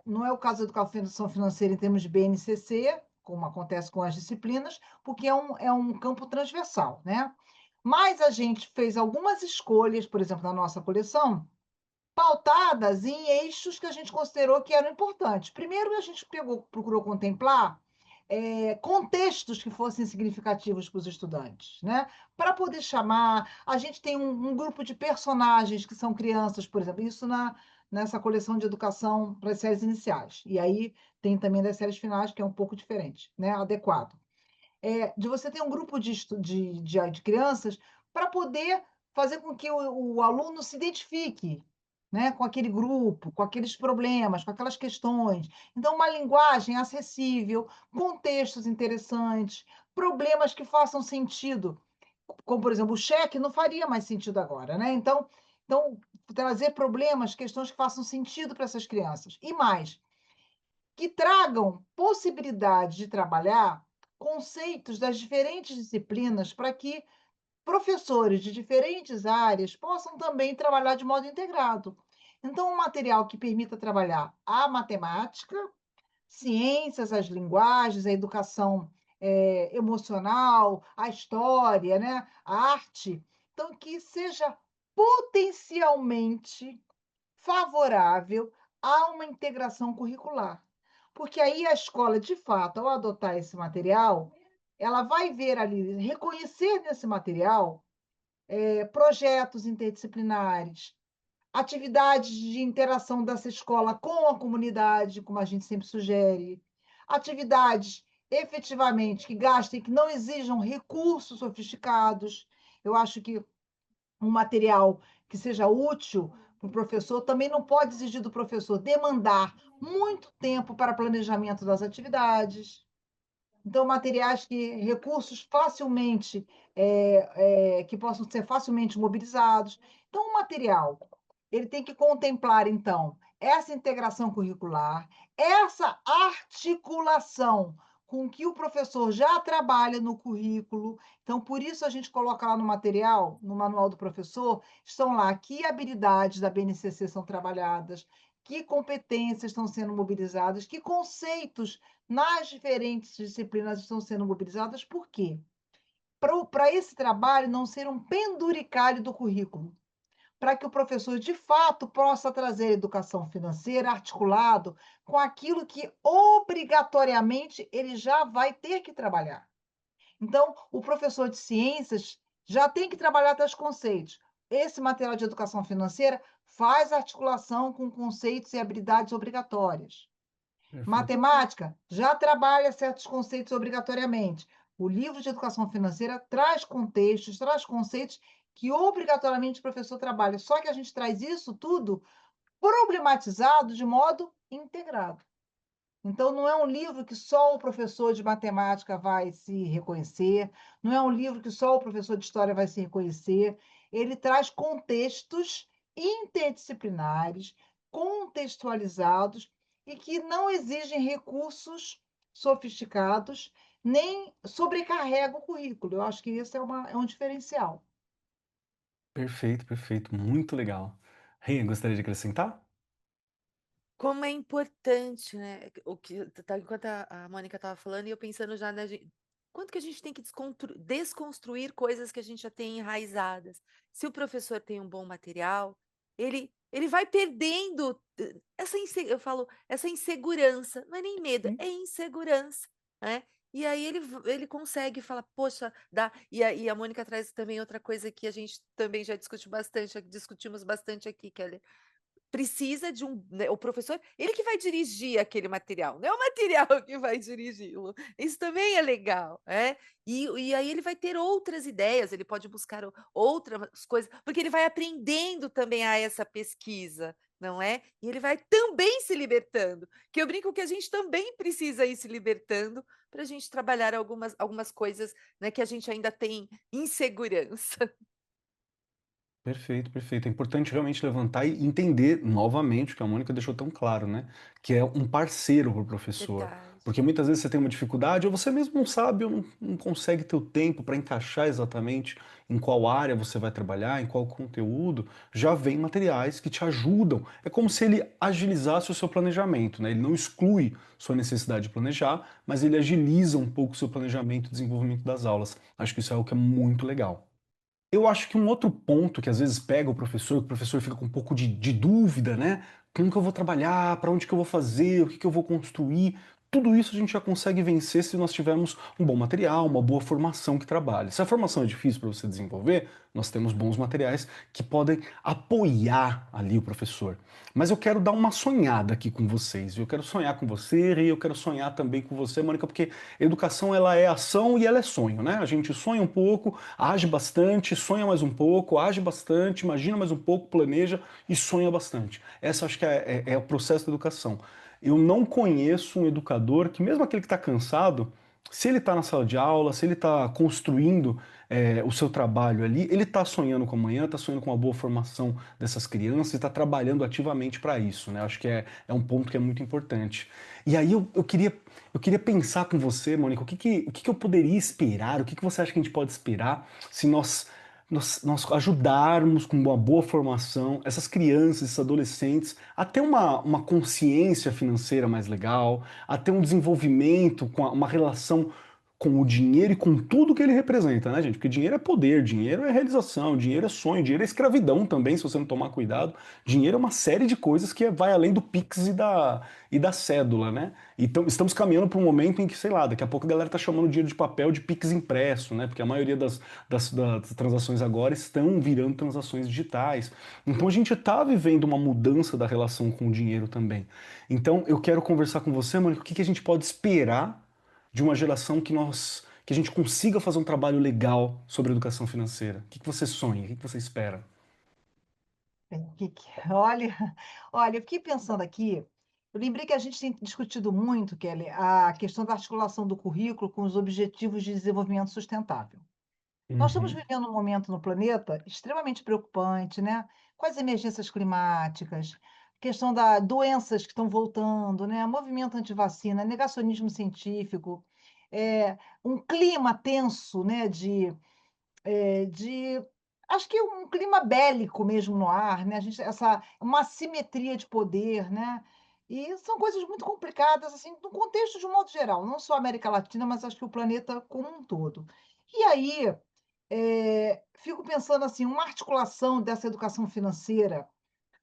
não é o caso da educação financeira em termos de BNCC, como acontece com as disciplinas, porque é um campo transversal, né? Mas a gente fez algumas escolhas, por exemplo, na nossa coleção, pautadas em eixos que a gente considerou que eram importantes. Primeiro, a gente procurou contemplar contextos que fossem significativos para os estudantes, né? Para poder chamar, a gente tem um grupo de personagens que são crianças, por exemplo, isso nessa coleção de educação para as séries iniciais. E aí tem também das séries finais, que é um pouco diferente, né? Adequado. De você ter um grupo de crianças para poder fazer com que o aluno se identifique, né, com aquele grupo, com aqueles problemas, com aquelas questões. Então, uma linguagem acessível, contextos interessantes, problemas que façam sentido, como, por exemplo, o cheque não faria mais sentido agora, né? Então trazer problemas, questões que façam sentido para essas crianças. E mais, que tragam possibilidade de trabalhar conceitos das diferentes disciplinas para que professores de diferentes áreas possam também trabalhar de modo integrado. Então, um material que permita trabalhar a matemática, ciências, as linguagens, a educação emocional, a história, né? A arte. Então, que seja potencialmente favorável a uma integração curricular. Porque aí a escola, de fato, ao adotar esse material, ela vai ver ali, reconhecer nesse material projetos interdisciplinares, atividades de interação dessa escola com a comunidade, como a gente sempre sugere, atividades efetivamente que gastem, que não exijam recursos sofisticados. Eu acho que um material que seja útil para o professor também não pode exigir do professor demandar muito tempo para planejamento das atividades. Então, materiais que recursos facilmente que possam ser facilmente mobilizados. Então, o material ele tem que contemplar, então, essa integração curricular, essa articulação com que o professor já trabalha no currículo. Então, por isso a gente coloca lá no material, no manual do professor, estão lá que habilidades da BNCC são trabalhadas, que competências estão sendo mobilizadas, que conceitos nas diferentes disciplinas estão sendo mobilizadas. Por quê? Para esse trabalho não ser um penduricalho do currículo, para que o professor, de fato, possa trazer educação financeira articulado com aquilo que obrigatoriamente ele já vai ter que trabalhar. Então, o professor de ciências já tem que trabalhar tais conceitos. Esse material de educação financeira faz articulação com conceitos e habilidades obrigatórias. Perfeito. Matemática já trabalha certos conceitos obrigatoriamente. O livro de educação financeira traz contextos, traz conceitos que obrigatoriamente o professor trabalha. Só que a gente traz isso tudo problematizado de modo integrado. Então, não é um livro que só o professor de matemática vai se reconhecer, não é um livro que só o professor de história vai se reconhecer. Ele traz contextos interdisciplinares, contextualizados e que não exigem recursos sofisticados, nem sobrecarrega o currículo. Eu acho que esse é um diferencial. Perfeito, perfeito. Muito legal. Rê, gostaria de acrescentar? Como é importante, né? O que enquanto a Mônica estava falando, e eu pensando já quanto que a gente tem que desconstruir coisas que a gente já tem enraizadas. Se o professor tem um bom material, ele vai perdendo eu falo, essa insegurança, não é nem medo, Sim. é insegurança, né? E aí ele consegue falar, poxa, dá. E a Mônica traz também outra coisa que a gente também já discutimos bastante aqui, Kelly, precisa de né, o professor, ele que vai dirigir aquele material, não é o material que vai dirigi-lo. Isso também é legal, né? E aí ele vai ter outras ideias, ele pode buscar outras coisas, porque ele vai aprendendo também a essa pesquisa, não é? E ele vai também se libertando, que eu brinco que a gente também precisa ir se libertando para a gente trabalhar algumas coisas, né, que a gente ainda tem insegurança. Perfeito, perfeito. É importante realmente levantar e entender novamente o que a Mônica deixou tão claro, né? Que é um parceiro para o professor. Verdade. Porque muitas vezes você tem uma dificuldade, ou você mesmo não sabe, ou não consegue ter o tempo para encaixar exatamente em qual área você vai trabalhar, em qual conteúdo. Já vem materiais que te ajudam. É como se ele agilizasse o seu planejamento, né? Ele não exclui sua necessidade de planejar, mas ele agiliza um pouco o seu planejamento e desenvolvimento das aulas. Acho que isso é algo que é muito legal. Eu acho que um outro ponto que às vezes pega o professor, que o professor fica com um pouco de dúvida, né? Como que eu vou trabalhar? Para onde que eu vou fazer? O que que eu vou construir? Tudo isso a gente já consegue vencer se nós tivermos um bom material, uma boa formação que trabalhe. Se a formação é difícil para você desenvolver, nós temos bons materiais que podem apoiar ali o professor. Mas eu quero dar uma sonhada aqui com vocês. Eu quero sonhar com você e eu quero sonhar também com você, Mônica, porque educação ela é ação e ela é sonho, né? A gente sonha um pouco, age bastante, sonha mais um pouco, age bastante, imagina mais um pouco, planeja e sonha bastante. Essa acho que é o processo da educação. Eu não conheço um educador que, mesmo aquele que está cansado, se ele está na sala de aula, se ele está construindo o seu trabalho ali, ele está sonhando com amanhã, está sonhando com uma boa formação dessas crianças e está trabalhando ativamente para isso, né? Acho que é um ponto que é muito importante. E aí eu queria pensar com você, Mônica, o que eu poderia esperar, o que você acha que a gente pode esperar se nós ajudarmos com uma boa formação essas crianças, esses adolescentes a ter uma consciência financeira mais legal, a ter um desenvolvimento com uma relação com o dinheiro e com tudo que ele representa, né, gente? Porque dinheiro é poder, dinheiro é realização, dinheiro é sonho, dinheiro é escravidão também, se você não tomar cuidado. Dinheiro é uma série de coisas que vai além do Pix e da cédula, né? Então, estamos caminhando para um momento em que, sei lá, daqui a pouco a galera tá chamando dinheiro de papel de Pix impresso, né? Porque a maioria das transações agora estão virando transações digitais. Então a gente está vivendo uma mudança da relação com o dinheiro também. Então eu quero conversar com você, Mônica, o que a gente pode esperar de uma geração que a gente consiga fazer um trabalho legal sobre educação financeira. O que você sonha? O que você espera? Olha, olha, eu fiquei pensando aqui, eu lembrei que a gente tem discutido muito, Kelly, a questão da articulação do currículo com os Objetivos de Desenvolvimento Sustentável. Nós estamos Uhum, vivendo um momento no planeta extremamente preocupante, né? Com as emergências climáticas, questão da doenças que estão voltando, né? Movimento antivacina, negacionismo científico, um clima tenso, né? De acho que um clima bélico mesmo no ar, né, a gente essa uma assimetria de poder, né, e são coisas muito complicadas, assim, no contexto de um modo geral, não só a América Latina, mas acho que o planeta como um todo. E aí, fico pensando, assim, uma articulação dessa educação financeira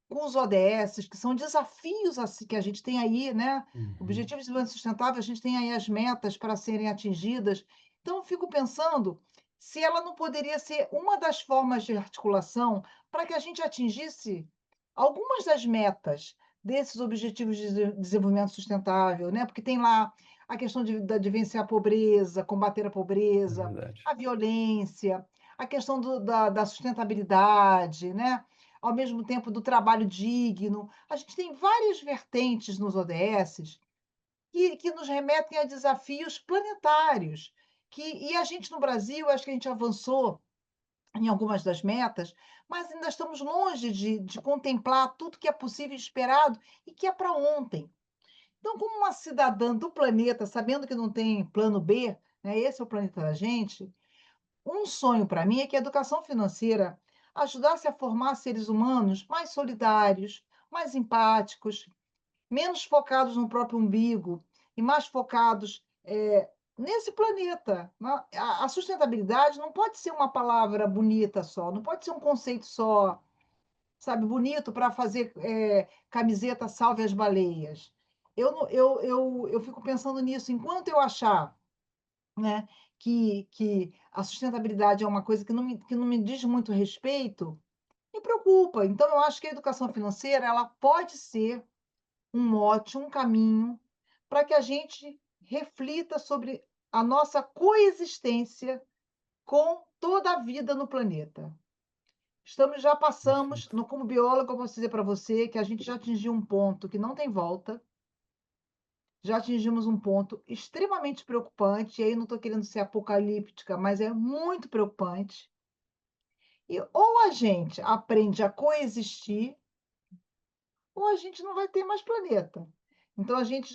com os ODS, que são desafios, assim, que a gente tem aí, né, uhum. Objetivos de Desenvolvimento Sustentável, a gente tem aí as metas para serem atingidas. Então, eu fico pensando se ela não poderia ser uma das formas de articulação para que a gente atingisse algumas das metas desses Objetivos de Desenvolvimento Sustentável, né, porque tem lá a questão de vencer a pobreza, combater a É pobreza, verdade. a violência, a questão da sustentabilidade, né, ao mesmo tempo do trabalho digno. A gente tem várias vertentes nos ODSs que nos remetem a desafios planetários. E a gente no Brasil, acho que a gente avançou em algumas das metas, mas ainda estamos longe de contemplar tudo que é possível e esperado e que é para ontem. Então, como uma cidadã do planeta, sabendo que não tem plano B, né, esse é o planeta da gente, um sonho para mim é que a educação financeira ajudasse a formar seres humanos mais solidários, mais empáticos, menos focados no próprio umbigo e mais focados nesse planeta. A sustentabilidade não pode ser uma palavra bonita só, não pode ser um conceito só, sabe, bonito para fazer camiseta Salve as Baleias. Eu fico pensando nisso, enquanto eu achar, né, que a sustentabilidade é uma coisa que não me diz muito respeito, me preocupa. Então, eu acho que a educação financeira ela pode ser um mote, um caminho para que a gente reflita sobre a nossa coexistência com toda a vida no planeta. Já passamos, Perfeito. como biólogo, eu posso dizer para você que a gente já atingiu um ponto que não tem volta. Já atingimos um ponto extremamente preocupante, e aí não estou querendo ser apocalíptica, mas é muito preocupante. E ou a gente aprende a coexistir, ou a gente não vai ter mais planeta. Então a gente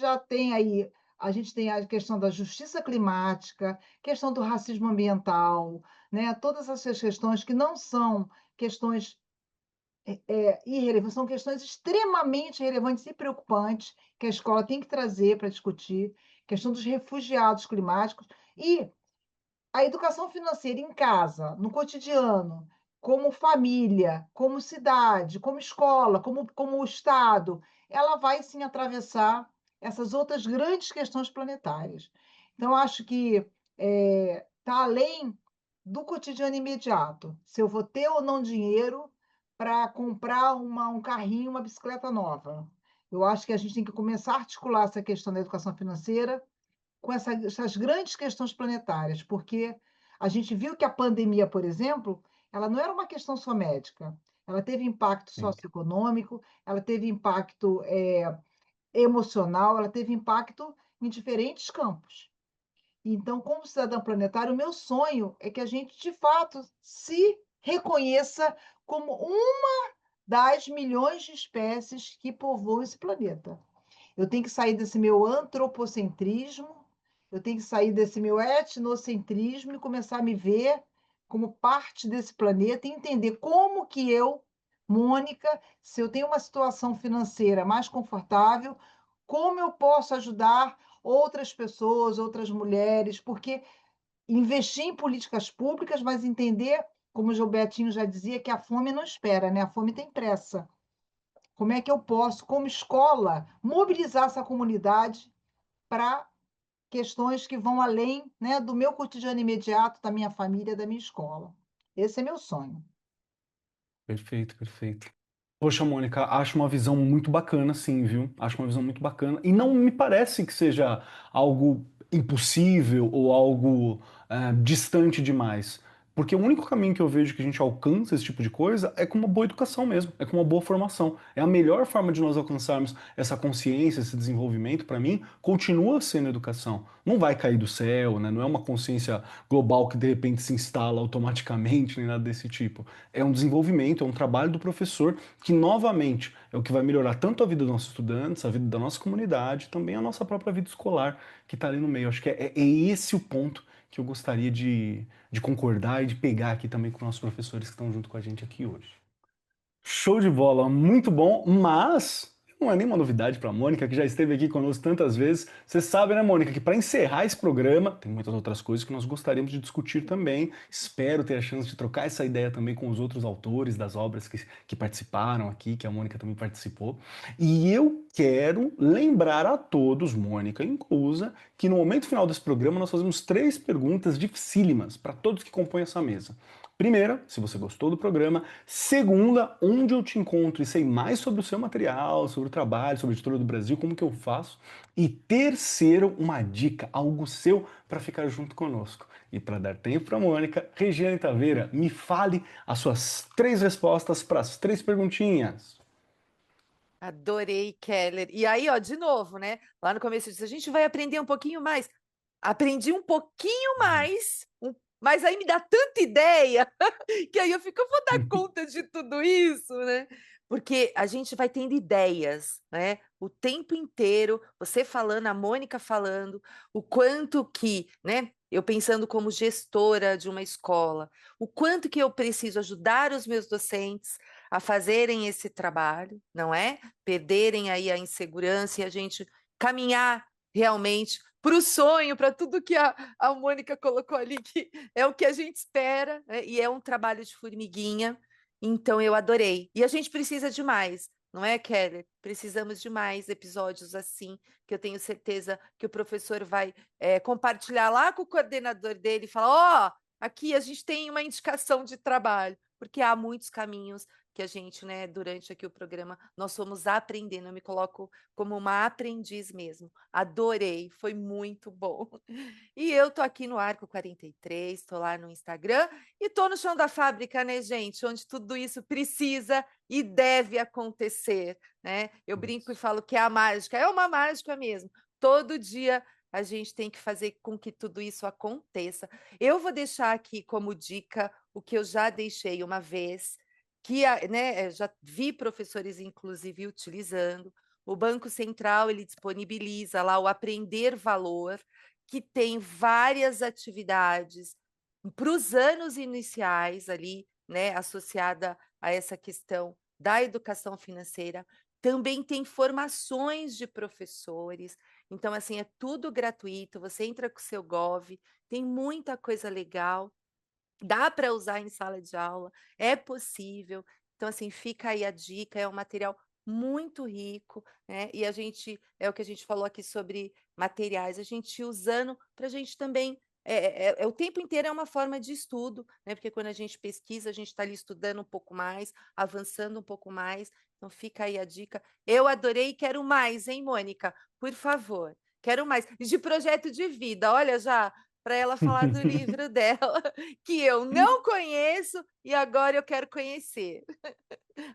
tem a questão da justiça climática, questão do racismo ambiental, né? Todas essas questões que não são questões irrelevantes, são questões extremamente relevantes e preocupantes que a escola tem que trazer para discutir, questão dos refugiados climáticos e a educação financeira em casa, no cotidiano, como família, como cidade, como escola, como Estado, ela vai sim atravessar essas outras grandes questões planetárias. Então, acho que está além do cotidiano imediato. Se eu vou ter ou não dinheiro para comprar um carrinho, uma bicicleta nova. Eu acho que a gente tem que começar a articular essa questão da educação financeira com essas grandes questões planetárias, porque a gente viu que a pandemia, por exemplo, ela não era uma questão só médica. Ela teve impacto Sim. socioeconômico, ela teve impacto emocional, ela teve impacto em diferentes campos. Então, como cidadão planetário, o meu sonho é que a gente, de fato, se reconheça como uma das milhões de espécies que povoam esse planeta. Eu tenho que sair desse meu antropocentrismo, eu tenho que sair desse meu etnocentrismo e começar a me ver como parte desse planeta e entender como que eu, Mônica, se eu tenho uma situação financeira mais confortável, como eu posso ajudar outras pessoas, outras mulheres, porque investir em políticas públicas, mas entender, como o Gilbertinho já dizia, que a fome não espera, né? A fome tem pressa. Como é que eu posso, como escola, mobilizar essa comunidade para questões que vão além, né, do meu cotidiano imediato, da minha família, da minha escola? Esse é meu sonho. Perfeito, perfeito. Poxa, Mônica, acho uma visão muito bacana, sim, viu? Acho uma visão muito bacana. E não me parece que seja algo impossível ou algo distante demais. Porque o único caminho que eu vejo que a gente alcança esse tipo de coisa é com uma boa educação mesmo, é com uma boa formação. É a melhor forma de nós alcançarmos essa consciência, esse desenvolvimento, para mim, continua sendo educação. Não vai cair do céu, né? Não é uma consciência global que de repente se instala automaticamente, nem nada desse tipo. É um desenvolvimento, é um trabalho do professor que, novamente, é o que vai melhorar tanto a vida dos nossos estudantes, a vida da nossa comunidade, também a nossa própria vida escolar, que está ali no meio. Acho que é esse o ponto que eu gostaria de concordar e de pegar aqui também com nossos professores que estão junto com a gente aqui hoje. Show de bola, muito bom, mas não é nenhuma novidade para a Mônica, que já esteve aqui conosco tantas vezes. Você sabe, né, Mônica, que para encerrar esse programa, tem muitas outras coisas que nós gostaríamos de discutir também. Espero ter a chance de trocar essa ideia também com os outros autores das obras que participaram aqui, que a Mônica também participou. E eu quero lembrar a todos, Mônica inclusa, que no momento final desse programa nós fazemos 3 perguntas dificílimas para todos que compõem essa mesa. Primeira, se você gostou do programa. Segunda, onde eu te encontro e sei mais sobre o seu material, sobre o trabalho, sobre a Editora do Brasil, como que eu faço. E terceiro, uma dica, algo seu para ficar junto conosco. E para dar tempo para a Mônica, Regiane Taveira, me fale as suas 3 respostas para as 3 perguntinhas. Adorei, Keller. E aí, ó, de novo, né? Lá no começo eu disse, a gente vai aprender um pouquinho mais. Aprendi um pouquinho mais, mas aí me dá tanta ideia que aí eu fico, eu vou dar conta de tudo isso, né? Porque a gente vai tendo ideias, né? O tempo inteiro, você falando, a Mônica falando, o quanto que, né? Eu pensando como gestora de uma escola, o quanto que eu preciso ajudar os meus docentes a fazerem esse trabalho, não é? Perderem aí a insegurança e a gente caminhar realmente para o sonho, para tudo que a Mônica colocou ali, que é o que a gente espera, né? E é um trabalho de formiguinha, então eu adorei. E a gente precisa de mais, não é, Keller? Precisamos de mais episódios assim, que eu tenho certeza que o professor vai compartilhar lá com o coordenador dele e falar: ó, aqui a gente tem uma indicação de trabalho, porque há muitos caminhos que a gente, né, durante aqui o programa, nós fomos aprendendo. Eu me coloco como uma aprendiz mesmo. Adorei, foi muito bom. E eu tô aqui no Arco 43, tô lá no Instagram e tô no chão da fábrica, né, gente? Onde tudo isso precisa e deve acontecer, né? Eu brinco e falo que é a mágica, é uma mágica mesmo. Todo dia a gente tem que fazer com que tudo isso aconteça. Eu vou deixar aqui como dica o que eu já deixei uma vez, que né, já vi professores, inclusive, utilizando. O Banco Central ele disponibiliza lá o Aprender Valor, que tem várias atividades para os anos iniciais ali, né, associada a essa questão da educação financeira. Também tem formações de professores. Então, assim, é tudo gratuito. Você entra com o seu Gov, tem muita coisa legal. Dá para usar em sala de aula, é possível. Então, assim, fica aí a dica, é um material muito rico, né? E a gente, é o que a gente falou aqui sobre materiais, a gente usando para a gente também. O tempo inteiro é uma forma de estudo, né? Porque quando a gente pesquisa, a gente está ali estudando um pouco mais, avançando um pouco mais. Então fica aí a dica. Eu adorei e quero mais, hein, Mônica? Por favor, quero mais. E de projeto de vida, olha já, para ela falar do livro dela, que eu não conheço e agora eu quero conhecer.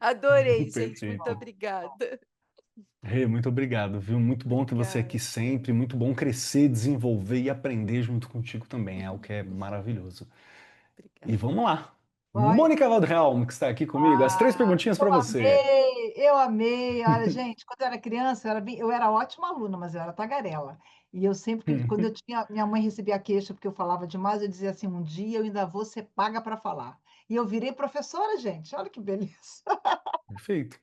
Adorei, gente. Muito Perfeito. obrigada. Rê, muito obrigado, viu? Muito bom ter você aqui Obrigada. sempre, muito bom crescer, desenvolver e aprender junto contigo também, é o que é maravilhoso. E Obrigada. vamos lá. Vai. Mônica Waldhelm, que está aqui comigo, as três Ah, perguntinhas para você. eu amei. Olha, gente, quando eu era criança, eu era ótima aluna, mas eu era tagarela. E eu sempre, quando eu tinha, minha mãe recebia queixa porque eu falava demais, eu dizia assim, um dia eu ainda vou ser paga para falar. E eu virei professora, gente. Olha que beleza. Perfeito.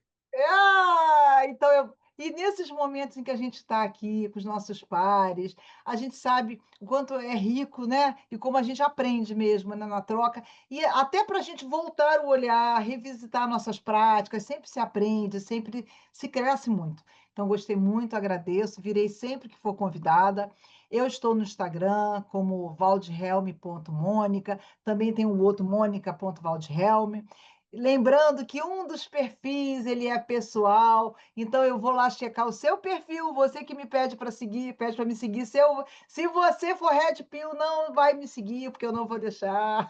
Então e nesses momentos em que a gente está aqui com os nossos pares, a gente sabe o quanto é rico, né? E como a gente aprende mesmo, né, na troca. E até para a gente voltar o olhar, revisitar nossas práticas, sempre se aprende, sempre se cresce muito. Então, gostei muito, agradeço, virei sempre que for convidada. Eu estou no Instagram como valdhelm.mônica, também tem o outro mônica.valdhelm. Lembrando que um dos perfis ele é pessoal, então eu vou lá checar o seu perfil, você que me pede para seguir, pede para me seguir. Se você for Red Pill, não vai me seguir, porque eu não vou deixar.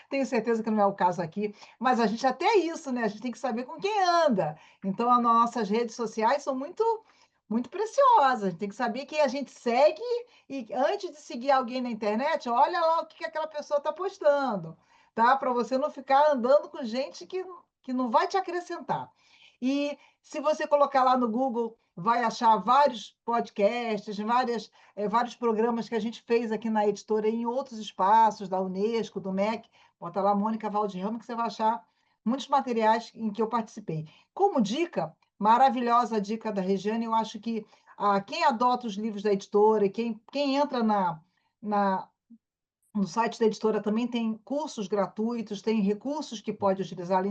Tenho certeza que não é o caso aqui, mas a gente até isso, né? A gente tem que saber com quem anda. Então, as nossas redes sociais são muito preciosas. A gente tem que saber quem a gente segue e antes de seguir alguém na internet, olha lá o que aquela pessoa está postando, tá? Para você não ficar andando com gente que não vai te acrescentar. E se você colocar lá no Google, vai achar vários podcasts, vários programas que a gente fez aqui na editora em outros espaços, da Unesco, do MEC. Bota lá Mônica Waldhelm, que você vai achar muitos materiais em que eu participei. Como dica, maravilhosa dica da Regiane, eu acho que quem adota os livros da editora e quem entra na no site da editora também tem cursos gratuitos, tem recursos que pode utilizar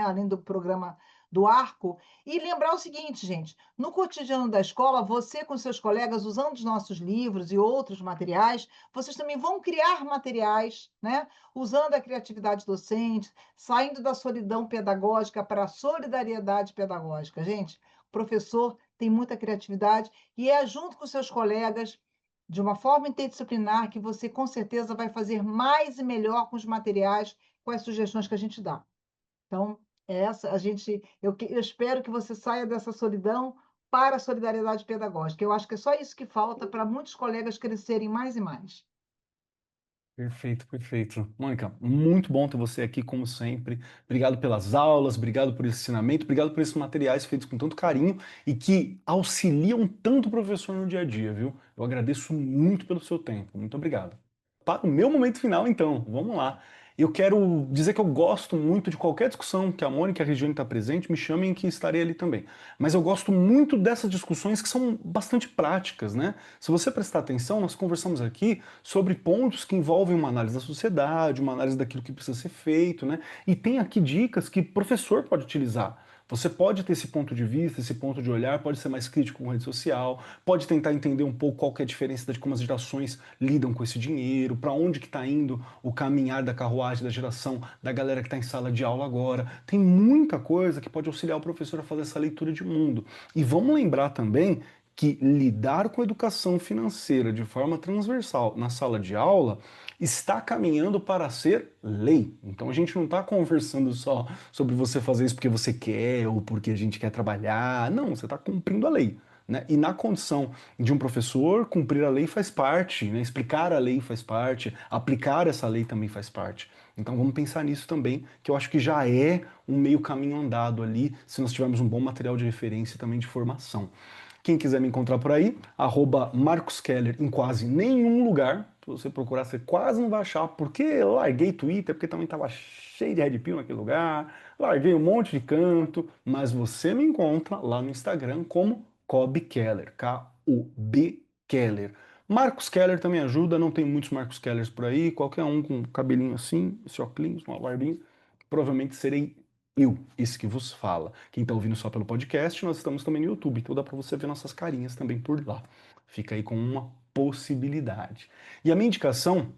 além do programa do Arco. E lembrar o seguinte, gente: no cotidiano da escola, você com seus colegas, usando os nossos livros e outros materiais, vocês também vão criar materiais, né? Usando a criatividade docente, saindo da solidão pedagógica para a solidariedade pedagógica. Gente, o professor tem muita criatividade e é junto com seus colegas de uma forma interdisciplinar que você com certeza vai fazer mais e melhor com os materiais, com as sugestões que a gente dá. Então, eu espero que você saia dessa solidão para a solidariedade pedagógica. Eu acho que é só isso que falta para muitos colegas crescerem mais e mais. Perfeito, perfeito. Mônica, muito bom ter você aqui, como sempre. Obrigado pelas aulas, obrigado por esse ensinamento, obrigado por esses materiais feitos com tanto carinho e que auxiliam tanto o professor no dia a dia, viu? Eu agradeço muito pelo seu tempo. Muito obrigado. Para o meu momento final, então, vamos lá. Eu quero dizer que eu gosto muito de qualquer discussão que a Mônica e a Regiane está presente, me chamem que estarei ali também. Mas eu gosto muito dessas discussões que são bastante práticas, né? Se você prestar atenção, nós conversamos aqui sobre pontos que envolvem uma análise da sociedade, uma análise daquilo que precisa ser feito, né? E tem aqui dicas que o professor pode utilizar. Você pode ter esse ponto de vista, esse ponto de olhar, pode ser mais crítico com rede social, pode tentar entender um pouco qual que é a diferença de como as gerações lidam com esse dinheiro, para onde que está indo o caminhar da carruagem da geração, da galera que está em sala de aula agora. Tem muita coisa que pode auxiliar o professor a fazer essa leitura de mundo. E vamos lembrar também que lidar com educação financeira de forma transversal na sala de aula está caminhando para ser lei. Então a gente não está conversando só sobre você fazer isso porque você quer ou porque a gente quer trabalhar. Não, você está cumprindo a lei. Né? E na condição de um professor, cumprir a lei faz parte, né? Explicar a lei faz parte, aplicar essa lei também faz parte. Então vamos pensar nisso também, que eu acho que já é um meio caminho andado ali, se nós tivermos um bom material de referência e também de formação. Quem quiser me encontrar por aí, Marcos Keller em quase nenhum lugar. Se você procurar, você quase não vai achar, porque eu larguei Twitter, porque também estava cheio de Red Pill naquele lugar, larguei um monte de canto, mas você me encontra lá no Instagram como Cobb Keller, K-U-B Keller. Marcos Keller também ajuda, não tem muitos Marcos Kellers por aí, qualquer um com cabelinho assim, esse óculos, uma barbinha, provavelmente serei esse que vos fala. Quem está ouvindo só pelo podcast, nós estamos também no YouTube, então dá para você ver nossas carinhas também por lá. Fica aí com uma possibilidade. E a minha indicação,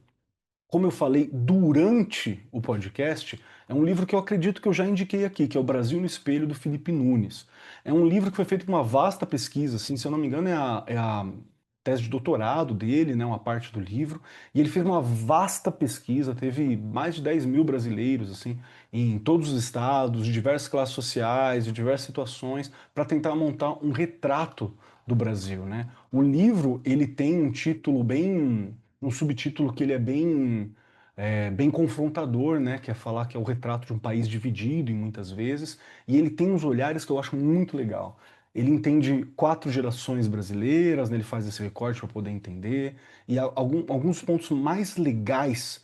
como eu falei durante o podcast, é um livro que eu acredito que eu já indiquei aqui, que é O Brasil no Espelho, do Felipe Nunes. É um livro que foi feito com uma vasta pesquisa, assim, se eu não me engano é a tese de doutorado dele, né, uma parte do livro, e ele fez uma vasta pesquisa, teve mais de 10 mil brasileiros, assim, em todos os estados, de diversas classes sociais, de diversas situações, para tentar montar um retrato do Brasil, né? O livro, ele tem um título bem um subtítulo que ele é bem confrontador, né? Que é falar que é o retrato de um país dividido em muitas vezes, e ele tem uns olhares que eu acho muito legal. Ele entende 4 gerações brasileiras, né, ele faz esse recorte para poder entender, e alguns pontos mais legais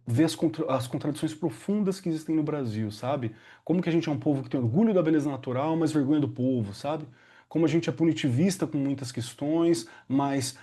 ver as contradições profundas que existem no Brasil, sabe? Como que a gente é um povo que tem orgulho da beleza natural, mas vergonha do povo, sabe? Como a gente é punitivista com muitas questões, mas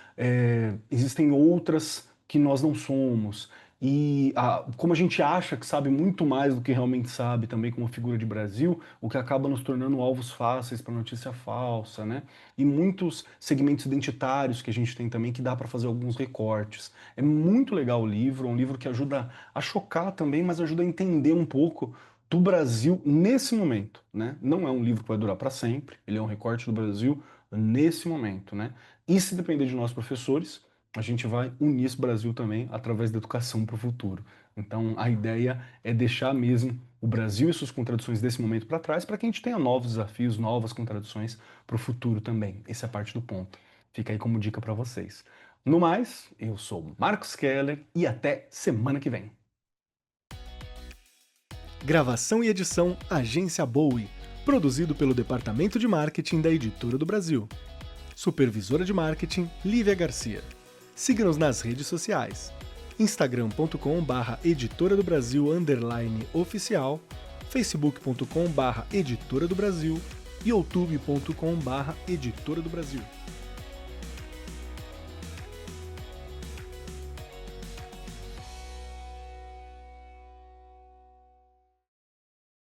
existem outras que nós não somos. E como a gente acha que sabe muito mais do que realmente sabe também como figura de Brasil, o que acaba nos tornando alvos fáceis para notícia falsa, né? E muitos segmentos identitários que a gente tem também que dá para fazer alguns recortes. É muito legal o livro, é um livro que ajuda a chocar também, mas ajuda a entender um pouco do Brasil nesse momento, né? Não é um livro que vai durar para sempre, ele é um recorte do Brasil nesse momento, né? E se depender de nós professores, a gente vai unir esse Brasil também através da educação para o futuro. Então, a ideia é deixar mesmo o Brasil e suas contradições desse momento para trás, para que a gente tenha novos desafios, novas contradições para o futuro também. Essa é a parte do ponto. Fica aí como dica para vocês. No mais, eu sou Marcos Keller e até semana que vem. Gravação e edição Agência Bowie, produzido pelo Departamento de Marketing da Editora do Brasil. Supervisora de Marketing, Lívia Garcia. Siga-nos nas redes sociais. instagram.com/editora do Brasil_oficial, facebook.com/editora do Brasil e youtube.com/editora do Brasil.